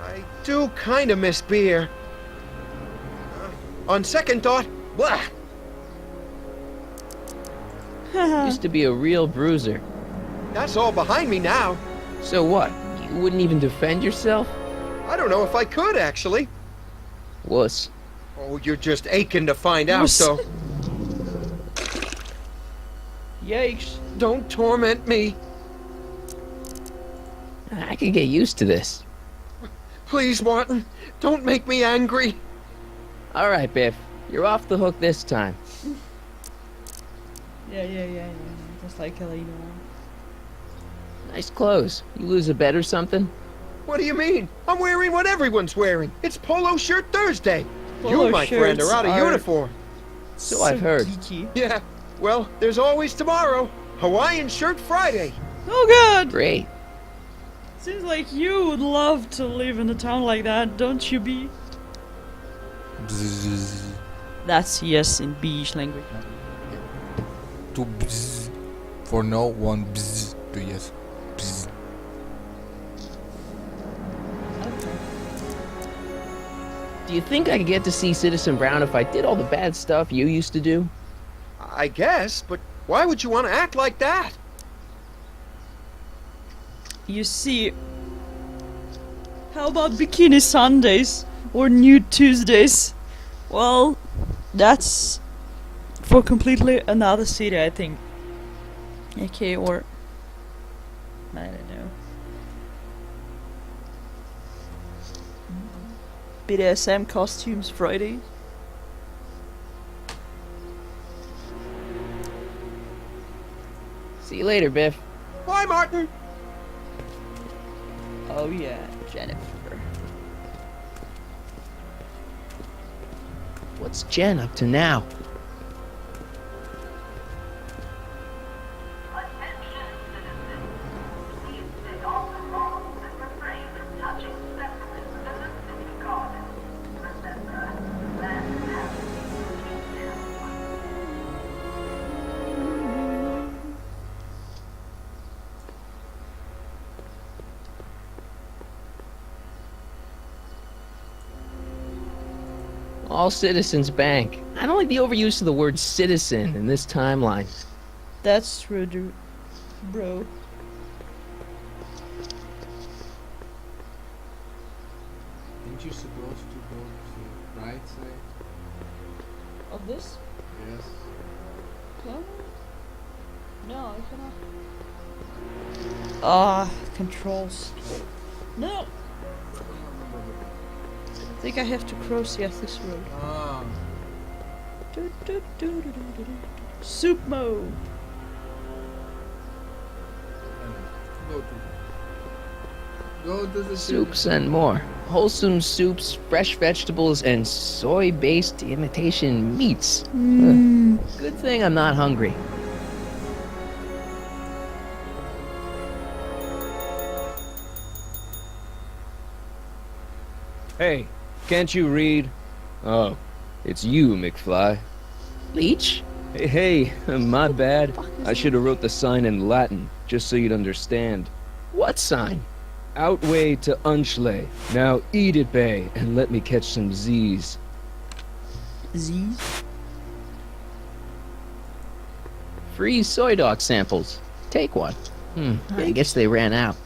I do kind of miss beer. On second thought, blah. Used to be a real bruiser. That's all behind me now. So what? You wouldn't even defend yourself? I don't know if I could, actually. Wuss. Oh, you're just aching to find out, Wuss. so Yikes. don't torment me. I could get used to this. Please, Martin, don't make me angry. Alright, Biff. You're off the hook this time. Yeah. Just like Elena. Nice clothes. You lose a bet or something? What do you mean? I'm wearing what everyone's wearing. It's Polo Shirt Thursday. Polo You, my friend, shirts are out of are- uniform. So I've heard. Geeky. Yeah, well, there's always tomorrow. Hawaiian Shirt Friday. Oh god! Great. Seems like you would love to live in a town like that, don't you, B? Bzzz. That's yes in Beach language. Two bzzz. For no, one bzzz. To yes. Bzzz. Do you think I could get to see Citizen Brown if I did all the bad stuff you used to do? I guess, but why would you want to act like that? You see, how about Bikini Sundays or Nude Tuesdays? Well, that's for completely another city, I think. Okay, or I don't know. BDSM costumes Friday. See you later, Biff. Bye, Martin. Oh yeah, Jennifer. What's Jen up to now? All Citizens Bank. I don't like the overuse of the word citizen in this timeline. That's true, dude. Bro. Aren't you supposed to go to the right side? Of this? Yes. No? No, I cannot. Ah, controls. No! I think I have to cross this road. Ah. Soup mode. Go to the Soups and more. Wholesome soups, fresh vegetables, and soy-based imitation meats. Ugh. Good thing I'm not hungry. Hey, can't you read? Oh, it's you, McFly. Leech? Hey, my bad. I should have wrote the sign in Latin, just so you'd understand. What sign? Outway to Unchley. Now eat it, Bay, and let me catch some Z's. Z's? Free soy dog samples. Take one. I guess they ran out.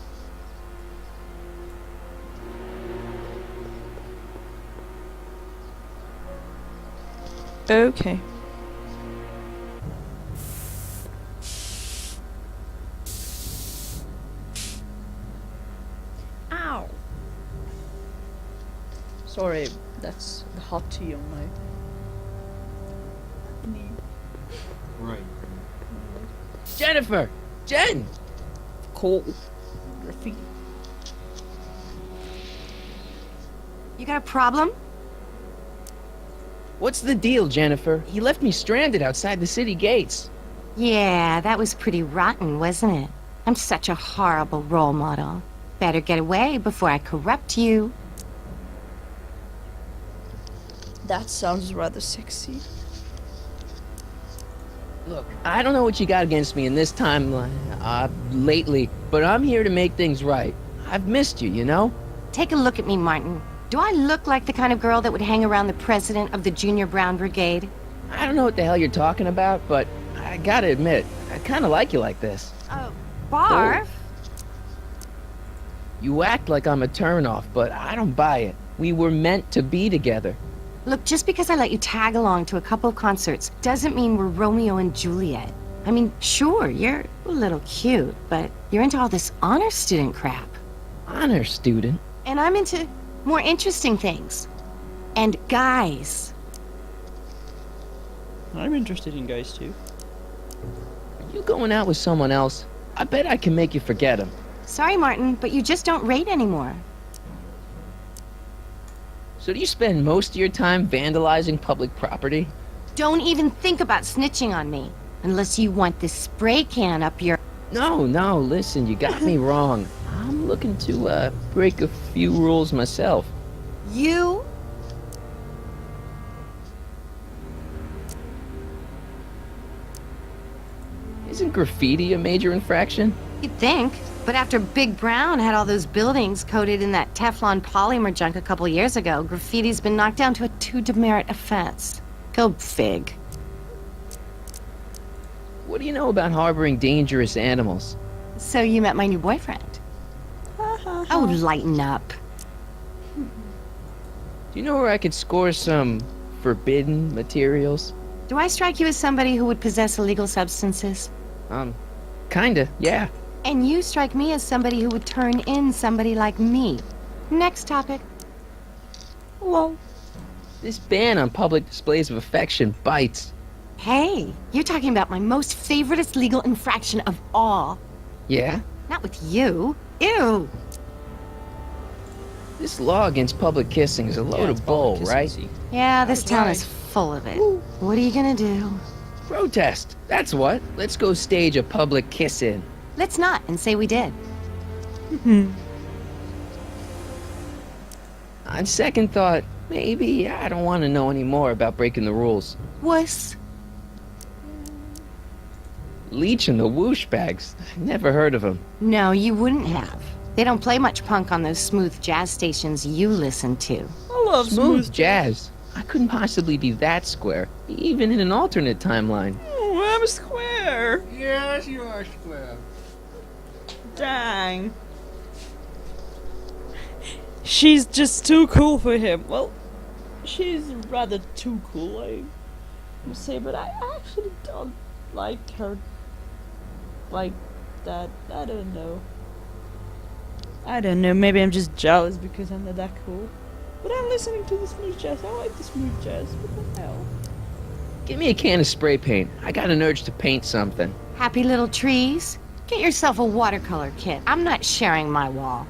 Okay. Ow! Sorry, that's the hot tea on my knee. right. Jennifer! Jen! Cool. Graffiti. You got a problem? What's the deal, Jennifer? He left me stranded outside the city gates. Yeah, that was pretty rotten, wasn't it? I'm such a horrible role model. Better get away before I corrupt you. That sounds rather sexy. Look, I don't know what you got against me in this timeline, lately, but I'm here to make things right. I've missed you, you know? Take a look at me, Martin. Do I look like the kind of girl that would hang around the president of the Junior Brown Brigade? I don't know what the hell you're talking about, but I gotta admit, I kinda like you like this. Oh, barf? You act like I'm a turnoff, but I don't buy it. We were meant to be together. Look, just because I let you tag along to a couple of concerts doesn't mean we're Romeo and Juliet. I mean, sure, you're a little cute, but you're into all this honor student crap. Honor student? And I'm into more interesting things. And guys. I'm interested in guys too. Are you going out with someone else? I bet I can make you forget him. Sorry, Martin, but you just don't rate anymore. So do you spend most of your time vandalizing public property? Don't even think about snitching on me. Unless you want this spray can up your... No, listen, you got me wrong. I'm looking to, break a few rules myself. You? Isn't graffiti a major infraction? You'd think. But after Big Brown had all those buildings coated in that Teflon polymer junk a couple years ago, graffiti's been knocked down to a 2 demerit offense. Go fig. What do you know about harboring dangerous animals? So you met my new boyfriend. Oh, lighten up. Do you know where I could score some forbidden materials? Do I strike you as somebody who would possess illegal substances? Kinda, yeah. And you strike me as somebody who would turn in somebody like me. Next topic. Well, this ban on public displays of affection bites. Hey, you're talking about my most favoriteest legal infraction of all. Yeah? Not with you. Ew. This law against public kissing is a load of bull, right? Yeah, this town is full of it. What are you gonna do? Protest, that's what. Let's go stage a public kiss-in. Let's not, and say we did. On second thought, maybe I don't want to know any more about breaking the rules. Wuss. Leech and the Whoosh Bags. Never heard of them. No, you wouldn't have. They don't play much punk on those smooth jazz stations you listen to. I love Smooth jazz. I couldn't possibly be that square, even in an alternate timeline. Oh, I'm square. Yes, you are square. Dang. She's just too cool for him. Well, she's rather too cool, I would say, but I actually don't like her like that. I don't know. Maybe I'm just jealous because I'm not that cool. But I'm listening to the smooth jazz. I like the smooth jazz. What the hell? Give me a can of spray paint. I got an urge to paint something. Happy little trees? Get yourself a watercolor kit. I'm not sharing my wall.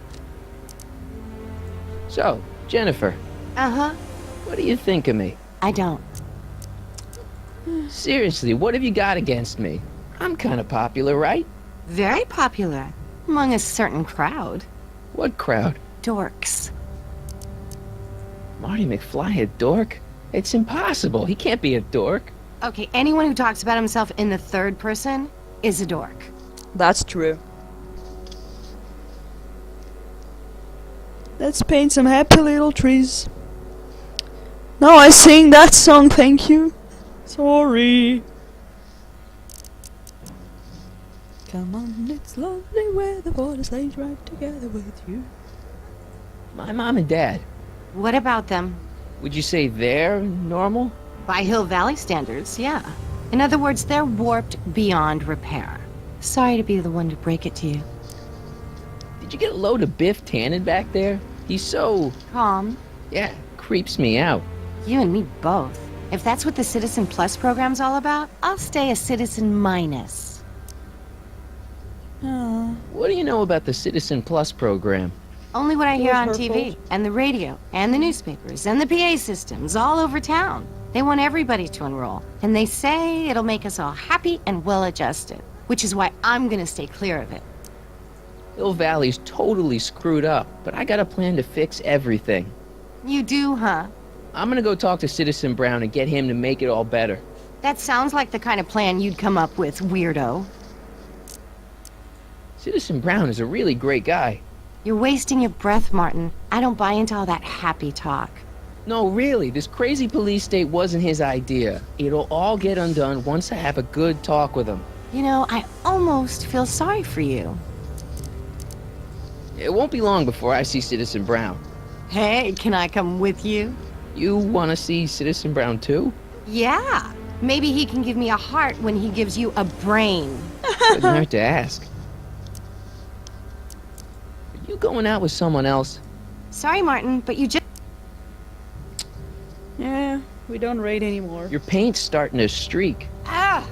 So, Jennifer, Uh-huh. what do you think of me? I don't. Seriously, what have you got against me? I'm kind of popular, right? Very popular. Among a certain crowd. What crowd? Dorks. Marty McFly a dork? It's impossible. He can't be a dork. Okay, anyone who talks about himself in the third person is a dork. That's true. Let's paint some happy little trees. No, I sing that song, thank you. Sorry. Come on, it's lovely where the waters lays right together with you. My mom and dad, What about them? would you say they're normal? By Hill Valley standards, yeah. In other words, they're warped beyond repair. Sorry to be the one to break it to you. Did you get a load of Biff Tannen back there? He's so... Calm. yeah, creeps me out. You and me both. If that's what the Citizen Plus program's all about, I'll stay a Citizen Minus. What do you know about the Citizen Plus program? Only what I hear on was her TV, fault. and the radio, and the newspapers, and the PA systems all over town. They want everybody to enroll, and they say it'll make us all happy and well-adjusted, which is why I'm gonna stay clear of it. Hill Valley's totally screwed up, but I got a plan to fix everything. You do, huh? I'm gonna go talk to Citizen Brown and get him to make it all better. That sounds like the kind of plan you'd come up with, weirdo. Citizen Brown is a really great guy. You're wasting your breath, Martin. I don't buy into all that happy talk. No, really, this crazy police state wasn't his idea. It'll all get undone once I have a good talk with him. You know, I almost feel sorry for you. It won't be long before I see Citizen Brown. Hey, can I come with you? You want to see Citizen Brown too? Yeah. Maybe he can give me a heart when he gives you a brain. Couldn't hurt to ask. Are you going out with someone else? Sorry, Martin, but you just... Yeah, we don't raid anymore. Your paint's starting to streak. Ah!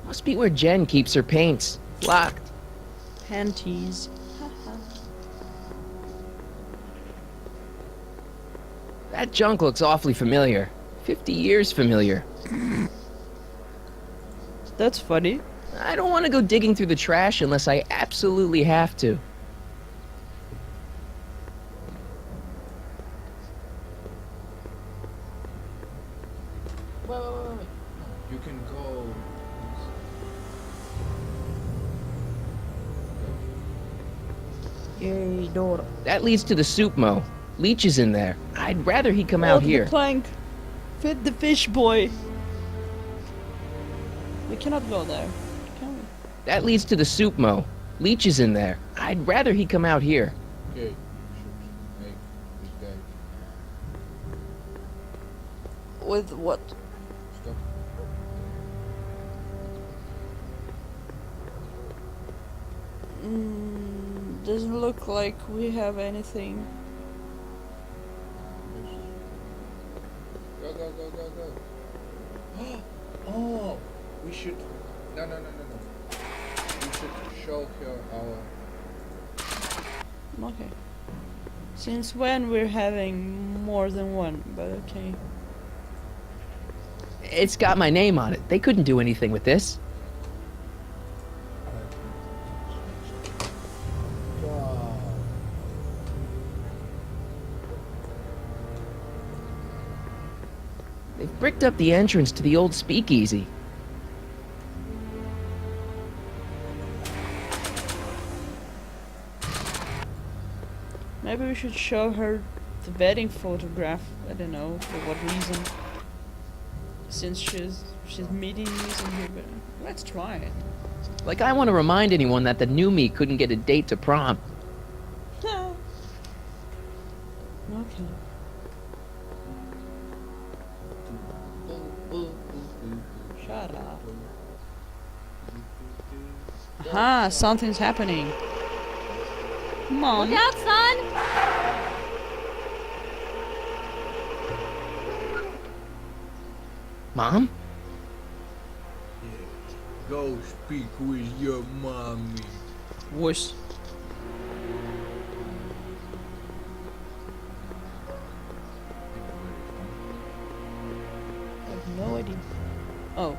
Must be where Jen keeps her paints. Locked. Panties. That junk looks awfully familiar. 50 years familiar. That's funny. I don't want to go digging through the trash unless I absolutely have to. Wait. You can go. Yay, door. That leads to the soup mo. Leech is in there. I'd rather he come out here. The plank. Fit the fish boy. We cannot go there. Can we? That leads to the soup mo. Leech is in there. I'd rather he come out here. Okay, you should make this guy With what? stop. Doesn't look like we have anything. Go. Oh, we should. No. We should show her our. Okay. Since when we're having more than one, but okay. It's got my name on it. They couldn't do anything with this. Wow. They've bricked up the entrance to the old speakeasy. Maybe we should show her the wedding photograph. I don't know for what reason. Since she's meeting us in here, but let's try it. Like I want to remind anyone that the new me couldn't get a date to prom. Okay. Shut up. Aha, something's happening. Come on. Look out, son! Mom? Go speak with your mommy. Whoosh. I have no idea. Oh.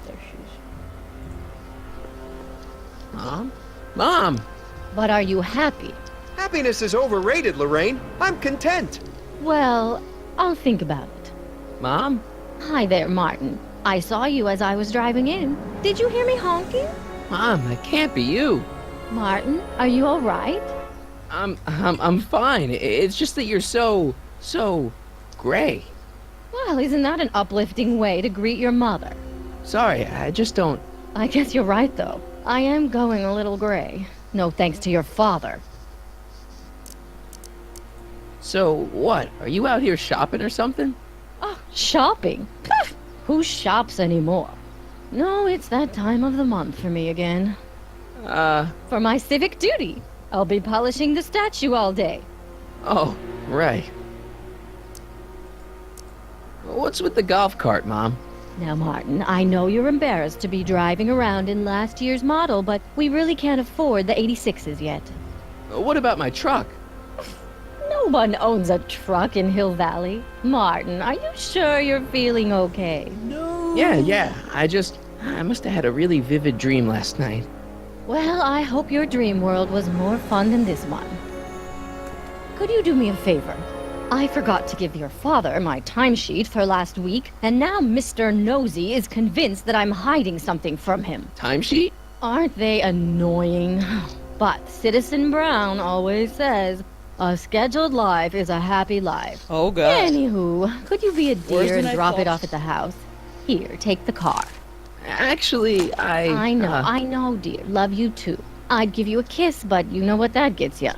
There she is. Mom? Mom! But are you happy? Happiness is overrated, Lorraine. I'm content. Well, I'll think about it. Mom? Hi there, Martin. I saw you as I was driving in. Did you hear me honking? Mom, that can't be you. Martin, are you all right? I'm fine. It's just that you're so gray. Well, isn't that an uplifting way to greet your mother? Sorry, I just don't... I guess you're right, though. I am going a little gray. No thanks to your father. So, what? Are you out here shopping or something? Oh, shopping? Pff, who shops anymore? No, it's that time of the month for me again. For my civic duty. I'll be polishing the statue all day. Oh, right. What's with the golf cart, Mom? Now, Martin, I know you're embarrassed to be driving around in last year's model, but we really can't afford the 86s yet. What about my truck? No one owns a truck in Hill Valley. Martin, are you sure you're feeling okay? No. Yeah. I must have had a really vivid dream last night. Well, I hope your dream world was more fun than this one. Could you do me a favor? I forgot to give your father my timesheet for last week, and now Mr. Nosy is convinced that I'm hiding something from him. Timesheet? Aren't they annoying? But Citizen Brown always says, a scheduled life is a happy life. Oh, God. Anywho, could you be a Worse dear than and I drop it thought. off at the house? Here, take the car. Actually, I know, dear. Love you too. I'd give you a kiss, but you know what that gets you.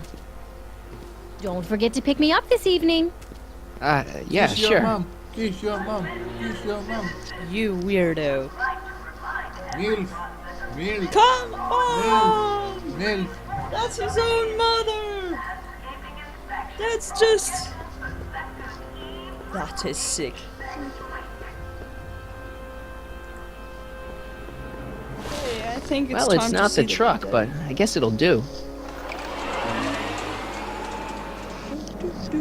Don't forget to pick me up this evening. Yeah, Kiss your sure. mom. Kiss your mom. Kiss your mom. You weirdo. Milk. Come on! Milk. That's his own mother! That's just... That is sick. Hey, I think it's Well, time it's to not see the truck, video. but I guess it'll do. Oh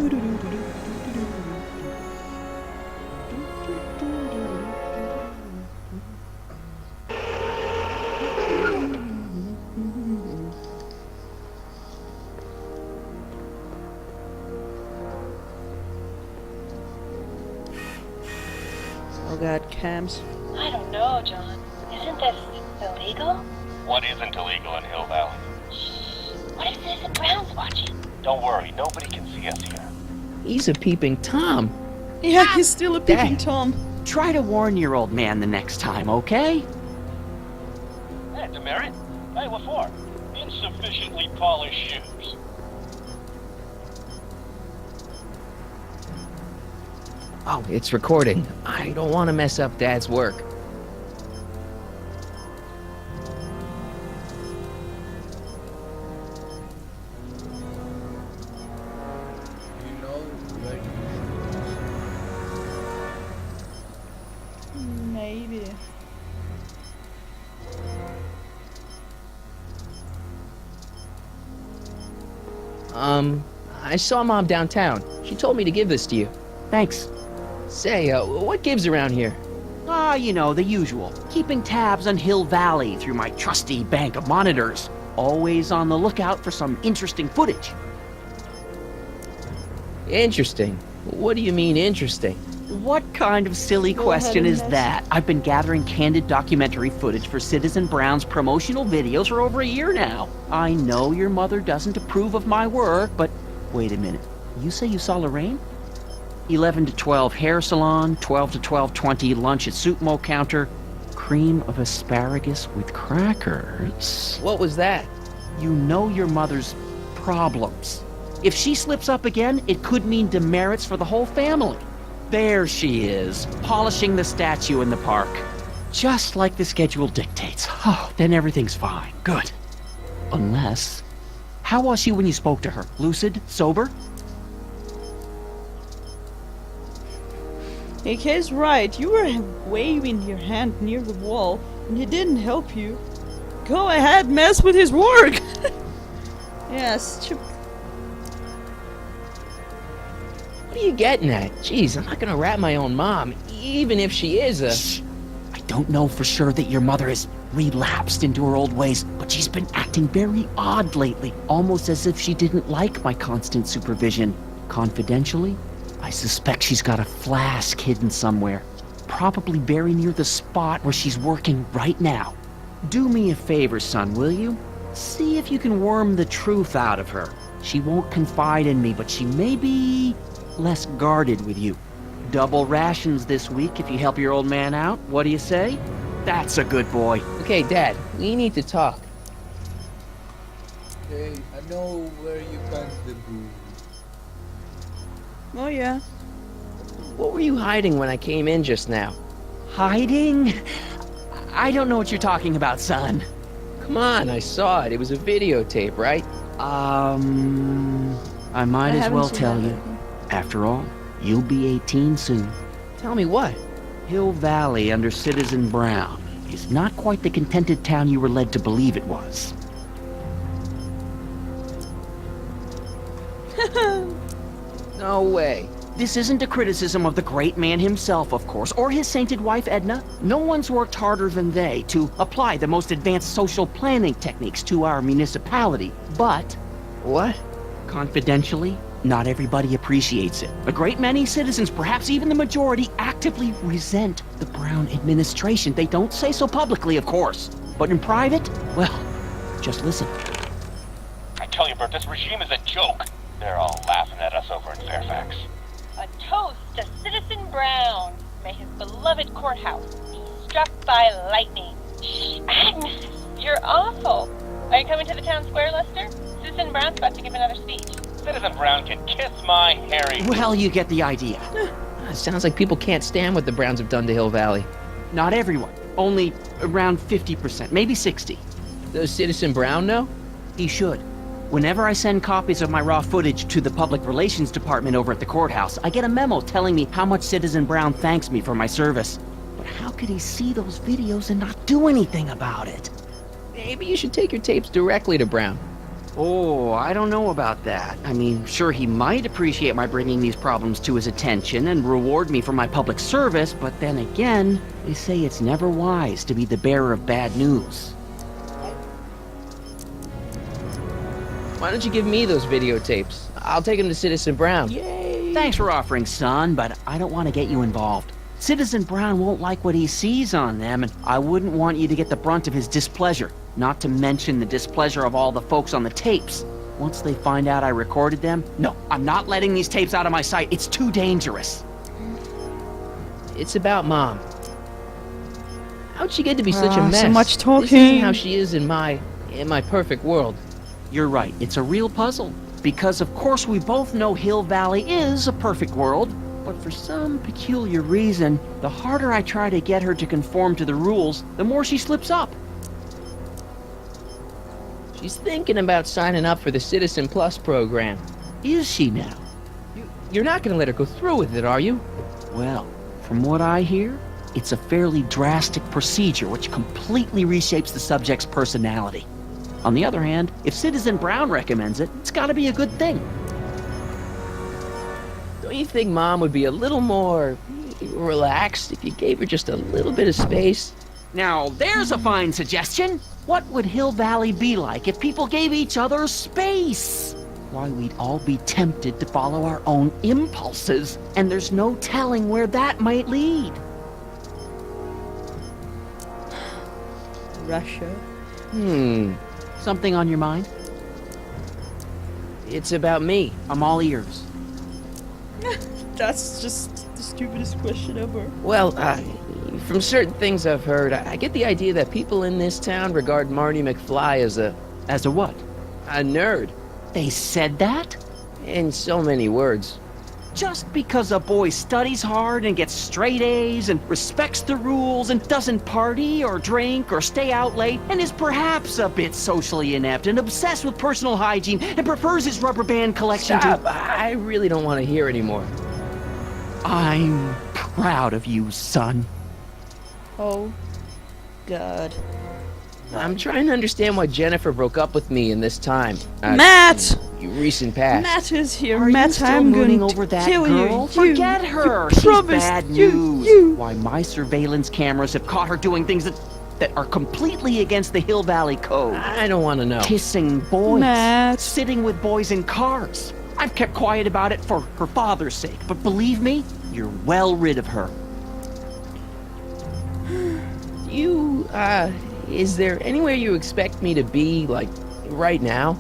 god, cams. I don't know, John. Isn't this illegal? What isn't illegal in Hill Valley? What if Citizen Brown's watching? Don't worry, nobody can see us here. He's a peeping Tom. Yeah, he's still a peeping Dad. Tom. Try to warn your old man the next time, okay? Hey, demerit? Hey, what for? Insufficiently polished shoes. Oh, it's recording. I don't want to mess up Dad's work. You know where you Maybe. I saw Mom downtown. She told me to give this to you. Thanks. Say, what gives around here? Ah, you know, the usual. Keeping tabs on Hill Valley through my trusty bank of monitors. Always on the lookout for some interesting footage. Interesting. What do you mean, interesting? What kind of silly Go question ahead is and that? I've been gathering candid documentary footage for Citizen Brown's promotional videos for over a year now. I know your mother doesn't approve of my work, but wait a minute. You say you saw Lorraine? 11 to 12 hair salon, 12 to 12:20 lunch at Soup Mo counter, cream of asparagus with crackers. What was that? You know your mother's problems. If she slips up again, it could mean demerits for the whole family. There she is, polishing the statue in the park. Just like the schedule dictates. Oh, then everything's fine. Good. Unless... How was she when you spoke to her? Lucid? Sober? AK's right. You were waving your hand near the wall, and he didn't help you. Go ahead, mess with his work! Yes. What are you getting at? Jeez, I'm not gonna rat my own mom, even if she is a... Shh. I don't know for sure that your mother has relapsed into her old ways, but she's been acting very odd lately, almost as if she didn't like my constant supervision. Confidentially, I suspect she's got a flask hidden somewhere, probably very near the spot where she's working right now. Do me a favor, son, will you? See if you can worm the truth out of her. She won't confide in me, but she may be less guarded with you. Double rations this week if you help your old man out. What do you say? That's a good boy. Okay, Dad, we need to talk. Okay, I know where you got the booze. Oh yeah. What were you hiding when I came in just now? Hiding? I don't know what you're talking about, son. Come on, I saw it. It was a videotape, right? I might as haven't well seen tell that you. movie. After all, you'll be 18 soon. Tell me what? Hill Valley under Citizen Brown is not quite the contented town you were led to believe it was. No way. This isn't a criticism of the great man himself, of course, or his sainted wife, Edna. No one's worked harder than they to apply the most advanced social planning techniques to our municipality. But, What? confidentially, not everybody appreciates it. A great many citizens, perhaps even the majority, actively resent the Brown administration. They don't say so publicly, of course. But in private, well, just listen. I tell you, Bert, this regime is a joke. They're all laughing at us over in Fairfax. A toast to Citizen Brown. May his beloved courthouse be struck by lightning. Shh, Agnes, you're awful. Are you coming to the town square, Lester? Citizen Brown's about to give another speech. Citizen Brown can kiss my hairy... Well, you get the idea. It sounds like people can't stand what the Browns have done to Hill Valley. Not everyone. Only around 50%, maybe 60. Does Citizen Brown know? He should. Whenever I send copies of my raw footage to the Public Relations Department over at the courthouse, I get a memo telling me how much Citizen Brown thanks me for my service. But how could he see those videos and not do anything about it? Maybe you should take your tapes directly to Brown. Oh, I don't know about that. I mean, sure, he might appreciate my bringing these problems to his attention and reward me for my public service, but then again, they say it's never wise to be the bearer of bad news. Why don't you give me those videotapes? I'll take them to Citizen Brown. Yay! Thanks for offering, son, but I don't want to get you involved. Citizen Brown won't like what he sees on them, and I wouldn't want you to get the brunt of his displeasure. Not to mention the displeasure of all the folks on the tapes. Once they find out I recorded them, no, I'm not letting these tapes out of my sight. It's too dangerous. It's about Mom. How'd she get to be such a mess? So much talking. This isn't how she is in my perfect world. You're right, it's a real puzzle. Because of course we both know Hill Valley is a perfect world, but for some peculiar reason, the harder I try to get her to conform to the rules, the more she slips up. She's thinking about signing up for the Citizen Plus program. Is she now? You're not gonna let her go through with it, are you? Well, from what I hear, it's a fairly drastic procedure which completely reshapes the subject's personality. On the other hand, if Citizen Brown recommends it, it's gotta be a good thing. Don't you think Mom would be a little more relaxed if you gave her just a little bit of space? Now, there's a fine suggestion. What would Hill Valley be like if people gave each other space? Why, we'd all be tempted to follow our own impulses, and there's no telling where that might lead. Russia. Something on your mind? It's about me. I'm all ears. That's just the stupidest question ever. Well, from certain things I've heard, I get the idea that people in this town regard Marty McFly as a... As a what? A nerd. They said that? In so many words. Just because a boy studies hard and gets straight A's and respects the rules and doesn't party or drink or stay out late and is perhaps a bit socially inept and obsessed with personal hygiene and prefers his rubber band collection Stop. I really don't want to hear anymore. I'm proud of you, son. Oh, God. I'm trying to understand why Jennifer broke up with me in this time. Matt! Recent past. Matt is here. Are Matt, you still I'm mooning going over to that kill girl? you. Forget her. You She's promised. bad news. You. Why, my surveillance cameras have caught her doing things that are completely against the Hill Valley Code. I don't want to know. Kissing boys. Matt. Sitting with boys in cars. I've kept quiet about it for her father's sake, but believe me, you're well rid of her. Is there anywhere you expect me to be, like, right now?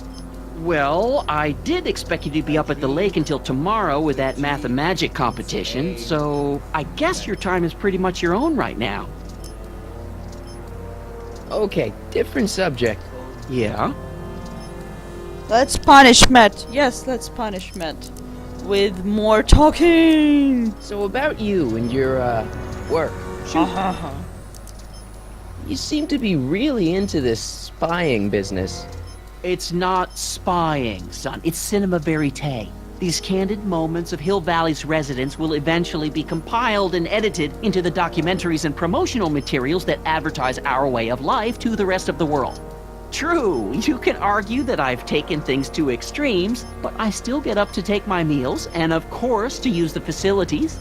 Well, I did expect you to be up at the lake until tomorrow with that Math-O-Magic competition, so I guess your time is pretty much your own right now. Okay, different subject. Yeah? Let's punish Matt. Yes, let's punish Matt. With more talking. So about you and your, work. You seem to be really into this spying business. It's not spying, son. It's cinema verite. These candid moments of Hill Valley's residents will eventually be compiled and edited into the documentaries and promotional materials that advertise our way of life to the rest of the world. True, you can argue that I've taken things to extremes, but I still get up to take my meals and, of course, to use the facilities.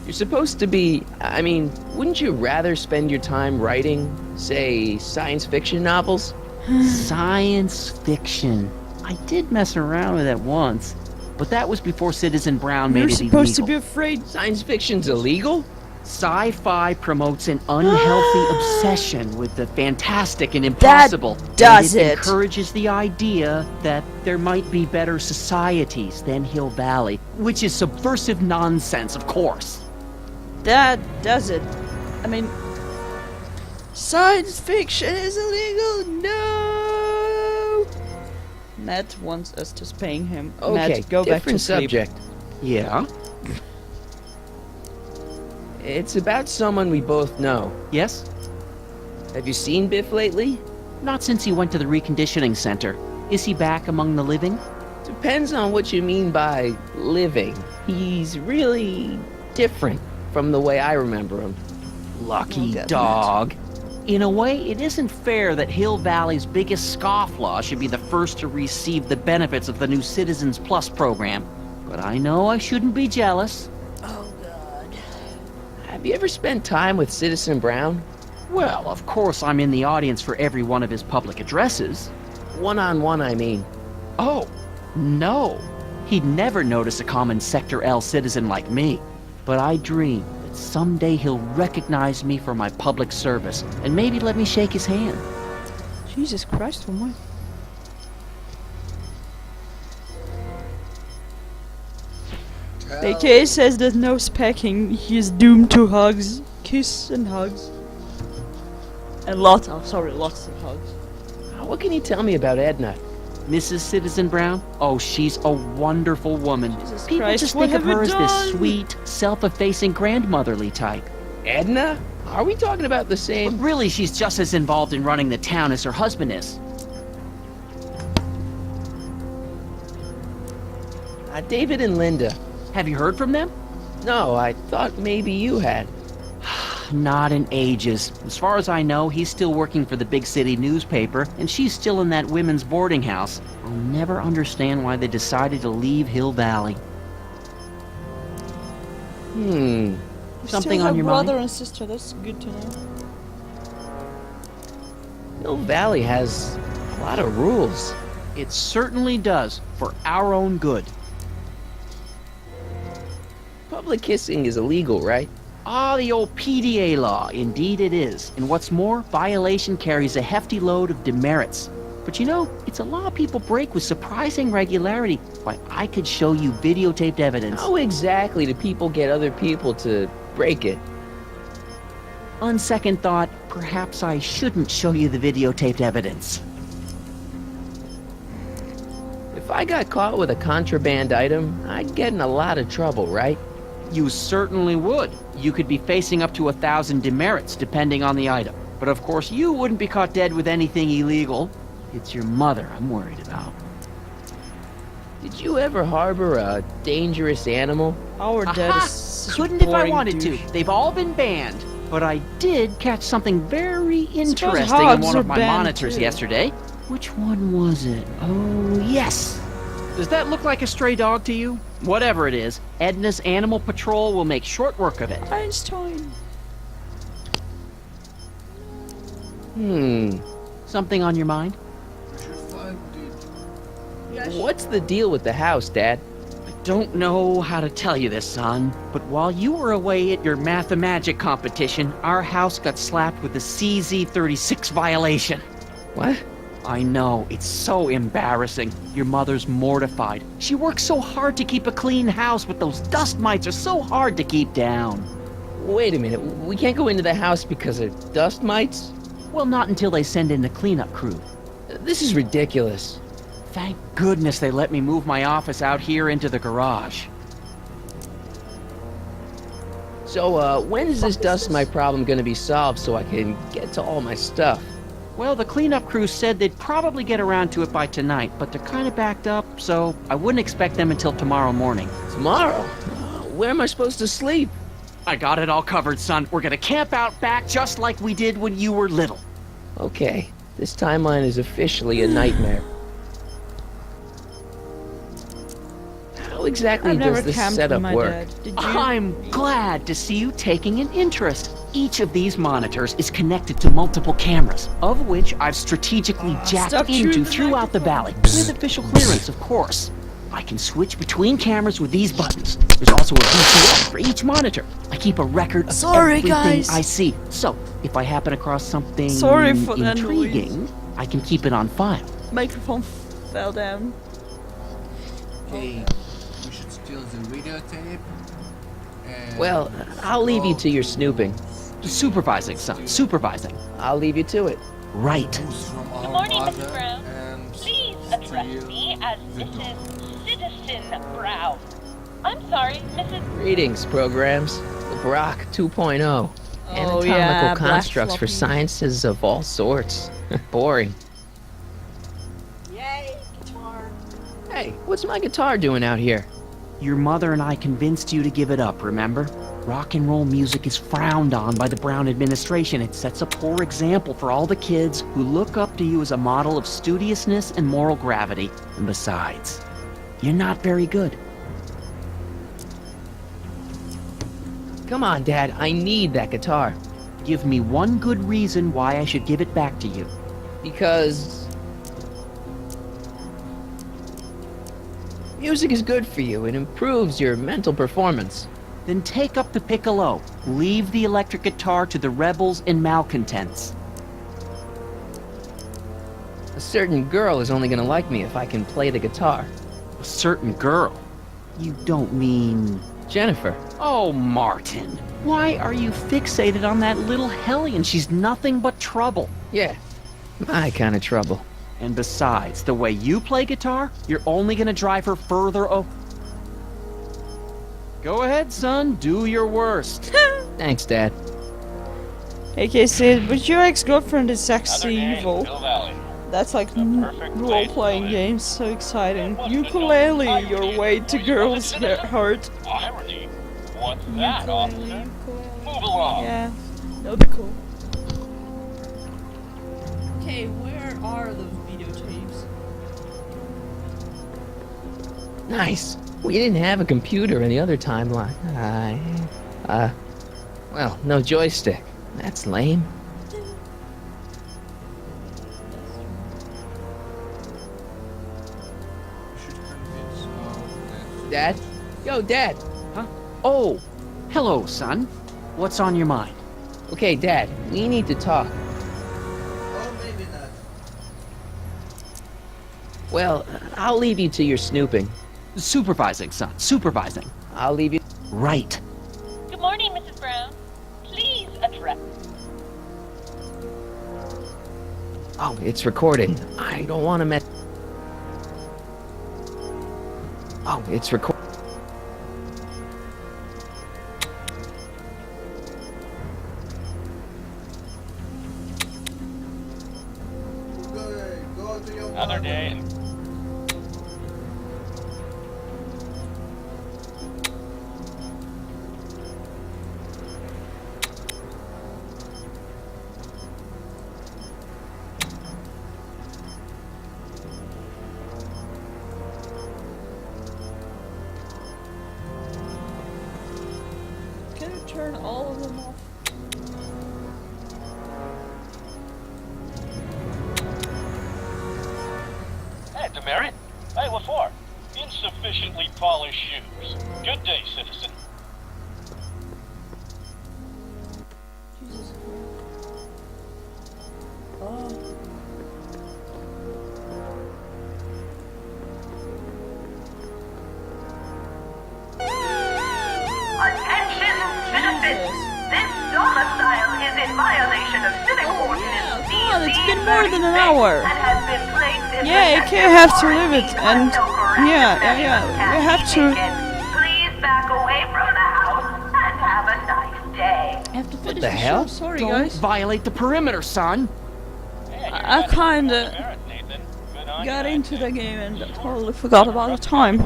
You're supposed to be... I mean, wouldn't you rather spend your time writing, say, science fiction novels? Science fiction. I did mess around with it once, but that was before Citizen Brown made it illegal. You're supposed to be afraid. Science fiction's illegal? Sci-fi promotes an unhealthy obsession with the fantastic and impossible. Does and it? Encourages the idea that there might be better societies than Hill Valley, which is subversive nonsense, of course. That does it. I mean, science fiction is illegal. No. Matt wants us to spank him. Okay, Matt, go back to different sleep. subject. Yeah? It's about someone we both know. Yes? Have you seen Biff lately? Not since he went to the reconditioning center. Is he back among the living? Depends on what you mean by living. He's really different from the way I remember him. Lucky God, dog. In a way, it isn't fair that Hill Valley's biggest scofflaw should be the first to receive the benefits of the new Citizens Plus program. But I know I shouldn't be jealous. Oh, God. Have you ever spent time with Citizen Brown? Well, of course I'm in the audience for every one of his public addresses. One-on-one, I mean. Oh, no. He'd never notice a common Sector L citizen like me. But I dream that someday he'll recognize me for my public service and maybe let me shake his hand. Jesus Christ, oh my. AK says that no specking, he is doomed to hugs. Kiss and hugs. And lots of hugs. What can you tell me about Edna? Mrs. Citizen Brown? Oh, she's a wonderful woman. Jesus People Christ, just what think of have her you as this done? sweet, self-effacing grandmotherly type. Edna? Are we talking about the same? But really, she's just as involved in running the town as her husband is. David and Linda. Have you heard from them? No, I thought maybe you had. Not in ages. As far as I know, he's still working for the big city newspaper, and she's still in that women's boarding house. I'll never understand why they decided to leave Hill Valley. Something on your mind? Brother and sister, that's good to know. Hill Valley has a lot of rules. It certainly does, for our own good. Public kissing is illegal, right? Ah, the old PDA law. Indeed it is. And what's more, violation carries a hefty load of demerits. But you know, it's a law people break with surprising regularity. Why, I could show you videotaped evidence. How exactly do people get other people to break it? On second thought, perhaps I shouldn't show you the videotaped evidence. If I got caught with a contraband item, I'd get in a lot of trouble, right? You certainly would. You could be facing up to 1,000 demerits, depending on the item. But of course, you wouldn't be caught dead with anything illegal. It's your mother I'm worried about. Did you ever harbor a dangerous animal? Our dad is such a Couldn't if I boring wanted douche. to. They've all been banned. But I did catch something very interesting on hogs one are of my banned monitors too. yesterday. Which one was it? Oh, yes. Does that look like a stray dog to you? Whatever it is, Edna's Animal Patrol will make short work of it. Einstein. Something on your mind? What's the deal with the house, Dad? I don't know how to tell you this, son, but while you were away at your Mathemagic competition, our house got slapped with a CZ36 violation. What? I know, it's so embarrassing. Your mother's mortified. She works so hard to keep a clean house, but those dust mites are so hard to keep down. Wait a minute, we can't go into the house because of dust mites? Well, not until they send in the cleanup crew. This is ridiculous. Thank goodness they let me move my office out here into the garage. So, when is this dust mite problem gonna be solved so I can get to all my stuff? Well, the cleanup crew said they'd probably get around to it by tonight, but they're kind of backed up, so I wouldn't expect them until tomorrow morning. Tomorrow? Where am I supposed to sleep? I got it all covered, son. We're gonna camp out back just like we did when you were little. Okay, this timeline is officially a nightmare. How exactly I've never does this camped with setup my work? dad. Did you? I'm glad to see you taking an interest. Each of these monitors is connected to multiple cameras, of which I've strategically jacked Stop into shooting the throughout the valley, with official clearance, of course. I can switch between cameras with these buttons. There's also a VCR for each monitor. I keep a record of Sorry, everything guys. I see. So, if I happen across something Sorry for that intriguing, I can keep it on file. Microphone fell down. Hey, we should steal the videotape. And Well, I'll leave you to your snooping. Supervising, son. Supervising. I'll leave you to it. Right. Good morning, Mrs. Brown. Please address me as Mrs. Citizen Brown. I'm sorry, Mrs. Greetings, programs. The Brock 2.0. Anatomical yeah, black constructs for floppy. sciences of all sorts. Boring. Yay, guitar. Hey, what's my guitar doing out here? Your mother and I convinced you to give it up, remember? Rock and roll music is frowned on by the Brown administration. It sets a poor example for all the kids who look up to you as a model of studiousness and moral gravity. And besides, you're not very good. Come on, Dad, I need that guitar. Give me one good reason why I should give it back to you. Because music is good for you. It improves your mental performance. Then take up the piccolo. Leave the electric guitar to the rebels and malcontents. A certain girl is only gonna like me if I can play the guitar. A certain girl? You don't mean... Jennifer. Oh, Martin. Why are you fixated on that little hellion? She's nothing but trouble. Yeah, my kind of trouble. And besides, the way you play guitar, you're only gonna drive her further Go ahead, son. Do your worst. Thanks, Dad. Okay, Sid, but your ex-girlfriend is actually evil. That's like role-playing games, so exciting. Ukulele, your way to girls' heart. Irony? What's that, officer? Move along. Yeah, that'll be cool. Okay, where are those videotapes? Nice. We didn't have a computer in the other timeline. Well, no joystick. That's lame. Dad? Yo, Dad! Huh? Oh, hello, son. What's on your mind? Okay, Dad, we need to talk. Oh, maybe not. Well, I'll leave you to your snooping. Supervising, son. Supervising. I'll leave you... Right. Good morning, Mrs. Brown. Please address. Oh, it's recording. I don't want to met... Oh, it's recording. Go to your Another day. Can you turn all of them off? Hey, Demerit. Hey, what for? Insufficiently polished shoes. Good day, citizen. Jesus. Oh. Attention, citizens! This domicile is in violation of civic ordinance Come on, it's been more than an hour. and has been placed in Yeah, you can't have to leave it, and yeah, you have to. Please back away from the house and have a nice day. I have to finish the hell? show. Sorry, Don't guys. violate the perimeter, son. I kinda got into the game and totally forgot about the time.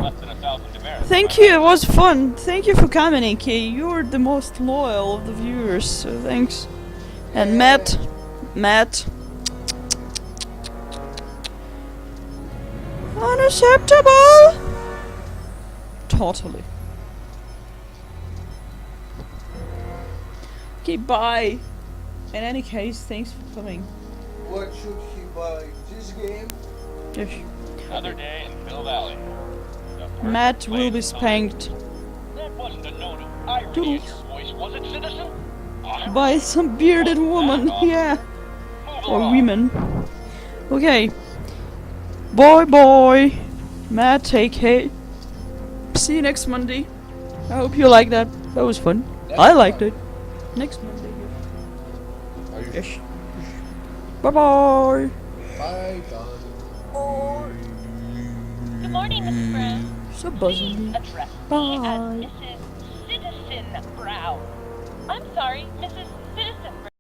Thank you, it was fun. Thank you for coming, AK. You're the most loyal of the viewers, so thanks. And Matt. Unacceptable! Totally. Okay, bye. In any case, thanks for coming. What should he buy? This game? Yes. Another day in Mill Valley. Matt will be spanked That wasn't a note of irony in your voice, was it, citizen? by some bearded woman. Yeah. Or women. Okay. Boy. Matt, take care. See you next Monday. I hope you like that. That was fun. I liked it. Next Monday. Are you Yes. Bye-bye. Bye, Good morning, Mrs. Brown. So Please buzzing. address me as Bye. Mrs. Citizen Brown. I'm sorry, Mrs.